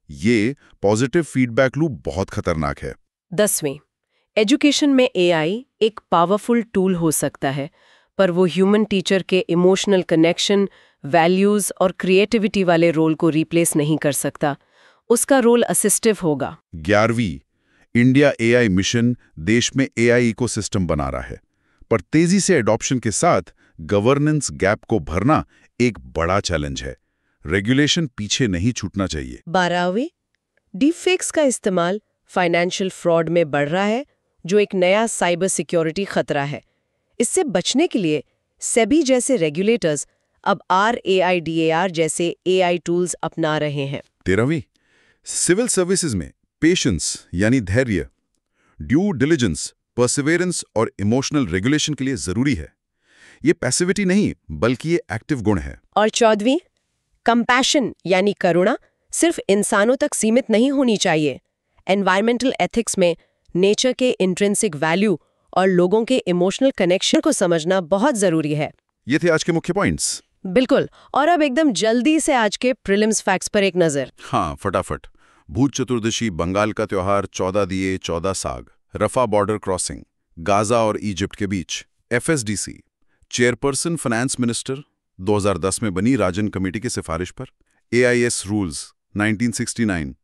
ये पॉजिटिव फीडबैक लूप बहुत खतरनाक है। 10वीं, एजुकेशन में AI एक पावरफुल टूल हो सकता है, पर वो ह्यूमन टीचर के इमोशनल कनेक्शन, वैल्यूज और क्रिएटिविटी वाले रोल को रिप्लेस नहीं कर सकता। उसका रोल असिस्टिव होगा। 11वीं, इंडिया AI मिशन देश में AI इकोसिस्टम बना रहा है, पर तेजी से एडॉप्शन के साथ गवर्नेंस गैप को भरना एक बड़ा चैलेंज है। रेगुलेशन पीछे नहीं छूटना चाहिए। 12वीं, डीपफेक्स का इस्तेमाल फाइनेंशियल फ्रॉड में बढ़ रहा है, जो एक नया साइबर सिक्योरिटी खतरा है। इससे बचने के लिए सेबी जैसे रेगुलेटर्स अब RAIDAR जैसे AI टूल्स अपना रहे हैं। 13वीं, सिविल सर्विसेज में पेशेंस यानी धैर्य, ड्यू डिलिजेंस, परसिवेरेंस और इमोशनल रेगुलेशन के लिए जरूरी है। ये पैसिविटी नहीं, बल्कि ये एक्टिव गुण है। और 14वीं, कंपैशन यानी करुणा सिर्फ इंसानों तक सीमित नहीं होनी चाहिए। एनवायरमेंटल एथिक्स में नेचर के इंट्रिंसिक वैल्यू और लोगों के इमोशनल कनेक्शन को समझना बहुत जरूरी है। ये थे आज के मुख्य पॉइंट्स। बिल्कुल। और अब एकदम जल्दी से आज के प्रीलिम्स फैक्ट्स पर एक नजर। हाँ, फटाफट। भूत चतुर्दशी, बंगाल का त्योहार, 14 दिए 14 साग, रफा बॉर्डर क्रॉसिंग, गाजा और इजिप्ट के बीच, FSDC चेयरपर्सन फाइनेंस मिनिस्टर 2010 में बनी राजन कमेटी की सिफारिश पर, AIS rules 1969,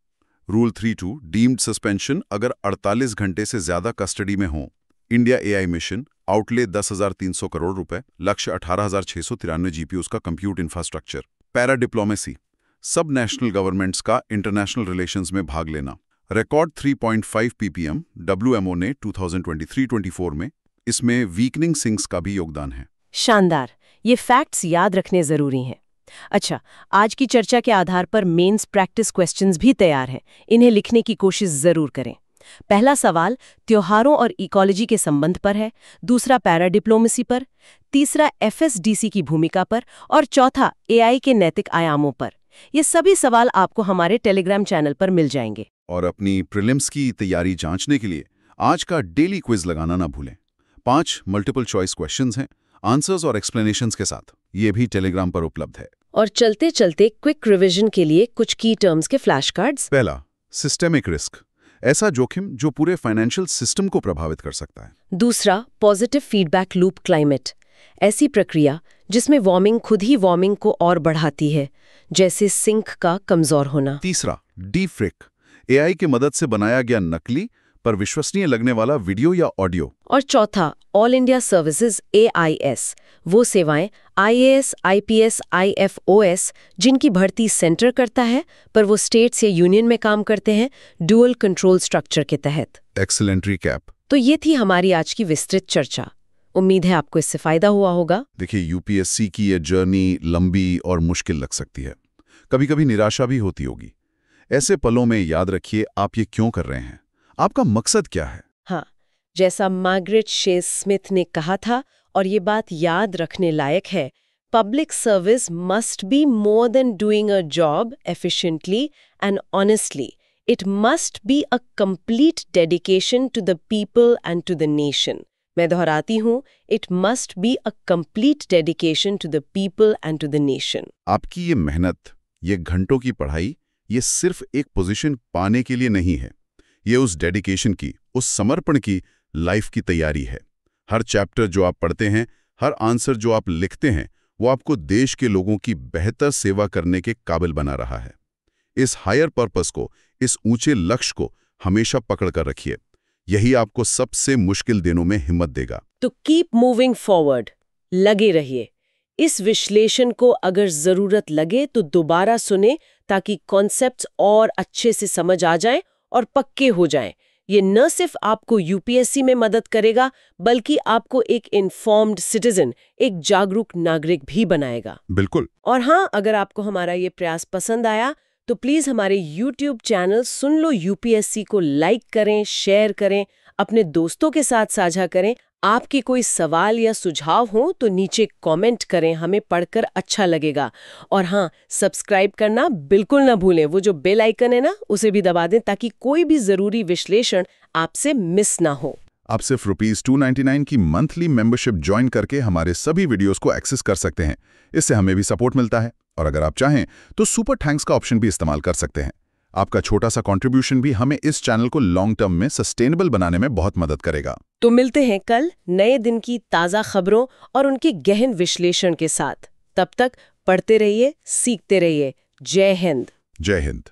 rule 3(2) deemed suspension अगर 48 घंटे से ज्यादा कस्टडी में हो, India AI mission outlay 10,300 crore रुपए, लक्ष्य 18,693 GPUs का कंप्यूट इंफ्रास्ट्रक्चर, पैरा डिप्लोमेसी सब नेशनल गवर्नमेंट्स का इंटरनेशनल रिलेशंस में भाग लेना, रिकॉर्ड 3.5 ppm WMO ने 2023-24 में, इसमें वीकनिंग सिंक्स का भी योगदान है। शानदार, ये फैक्ट्स याद रखने जरूरी हैं। अच्छा, आज की चर्चा के आधार पर मेंस प्रैक्टिस क्वेश्चंस भी तैयार हैं। इन्हें लिखने की कोशिश जरूर करें। पहला सवाल त्योहारों और इकोलॉजी के संबंध पर है, दूसरा पैरा डिप्लोमेसी पर, तीसरा FSDC की भूमिका पर और चौथा AI के नैतिक आयामों पर। ये सभी सवाल आपको हमारे टेलीग्राम चैनल पर मिल जाएंगे। और अपनी प्रीलिम्स की तैयारी जांचने के लिए आज का डेली क्विज लगाना ना भूलें। 5 मल्टीपल चॉइस क्वेश्चंस हैं, आंसर्स और एक्सप्लेनेशंस के साथ। ये भी टेलीग्राम पर उपलब्ध है। और चलते चलते क्विक रिवीजन के लिए कुछ की टर्म्स के फ्लैश कार्ड्स। पहला, सिस्टेमिक रिस्क, ऐसा जोखिम जो पूरे फाइनेंशियल सिस्टम को प्रभावित कर सकता है। दूसरा, पॉजिटिव फीडबैक लूप क्लाइमेट, ऐसी प्रक्रिया जिसमें वार्मिंग खुद ही वार्मिंग को और बढ़ाती है, जैसे सिंक का कमजोर होना। तीसरा, डीपफेक, AI की मदद से बनाया गया नकली पर विश्वसनीय लगने वाला वीडियो या ऑडियो। और चौथा, ऑल इंडिया सर्विसेज AIS, वो सेवाएं IAS, IPS, IFOS जिनकी भर्ती सेंटर करता है पर वो स्टेट्स या यूनियन में काम करते हैं डुअल कंट्रोल स्ट्रक्चर के तहत। Excellent recap. तो ये थी हमारी आज की विस्तृत चर्चा। उम्मीद है आपको इससे फायदा हुआ होगा। देखिए, UPSC की ये जर्नी लंबी और मुश्किल लग सकती है, कभी कभी निराशा भी होती होगी। ऐसे पलों में याद रखिए आप ये क्यों कर रहे हैं, आपका मकसद क्या है। हाँ, जैसा मार्गरेट शेस स्मिथ ने कहा था, और ये बात याद रखने लायक है, public service must be more than doing a job efficiently and honestly. It must be a complete dedication to the people and to the nation. मैं दोहराती हूँ, it must be a complete dedication to the people and to the nation. आपकी ये मेहनत, ये घंटों की पढ़ाई, ये सिर्फ एक पोजीशन पाने के लिए नहीं है, ये उस डेडिकेशन की, उस समर्पण की लाइफ की तैयारी है। हर चैप्टर जो आप पढ़ते हैं, हर आंसर जो आप लिखते हैं, वो आपको देश के लोगों की बेहतर सेवा करने के काबिल बना रहा है। इस हायर पर्पस को, इस ऊंचे लक्ष्य को हमेशा पकड़ कर रखिए, यही आपको सबसे मुश्किल दिनों में हिम्मत देगा। तो कीप मूविंग फॉरवर्ड, लगे रहिए। इस विश्लेषण को अगर जरूरत लगे तो दोबारा सुने, ताकि कॉन्सेप्ट्स और अच्छे से समझ आ जाएं और पक्के हो जाएं। ये न सिर्फ आपको UPSC में मदद करेगा, बल्कि आपको एक इन्फॉर्म्ड सिटीजन, एक जागरूक नागरिक भी बनाएगा। बिल्कुल। और हाँ, अगर आपको हमारा ये प्रयास पसंद आया तो प्लीज हमारे YouTube चैनल सुन लो UPSC को लाइक करें, शेयर करें, अपने दोस्तों के साथ साझा करें। आपकी कोई सवाल या सुझाव हो तो नीचे कमेंट करें, हमें पढ़कर अच्छा लगेगा। और हाँ, सब्सक्राइब करना बिल्कुल ना भूलें, वो जो बेल आइकन है ना, उसे भी दबा दें ताकि कोई भी जरूरी विश्लेषण आपसे मिस ना हो। आप सिर्फ ₹299 की मंथली मेंबरशिप ज्वाइन करके हमारे सभी वीडियोस को एक्सेस कर सकते हैं। इससे हमें भी सपोर्ट मिलता है, और अगर आप चाहें तो सुपर थैंक्स का ऑप्शन भी इस्तेमाल कर सकते हैं। आपका छोटा सा कंट्रीब्यूशन भी हमें इस चैनल को लॉन्ग टर्म में सस्टेनेबल बनाने में बहुत मदद करेगा। तो मिलते हैं कल नए दिन की ताज़ा खबरों और उनके गहन विश्लेषण के साथ। तब तक पढ़ते रहिए, सीखते रहिए। जय हिंद। जय हिंद।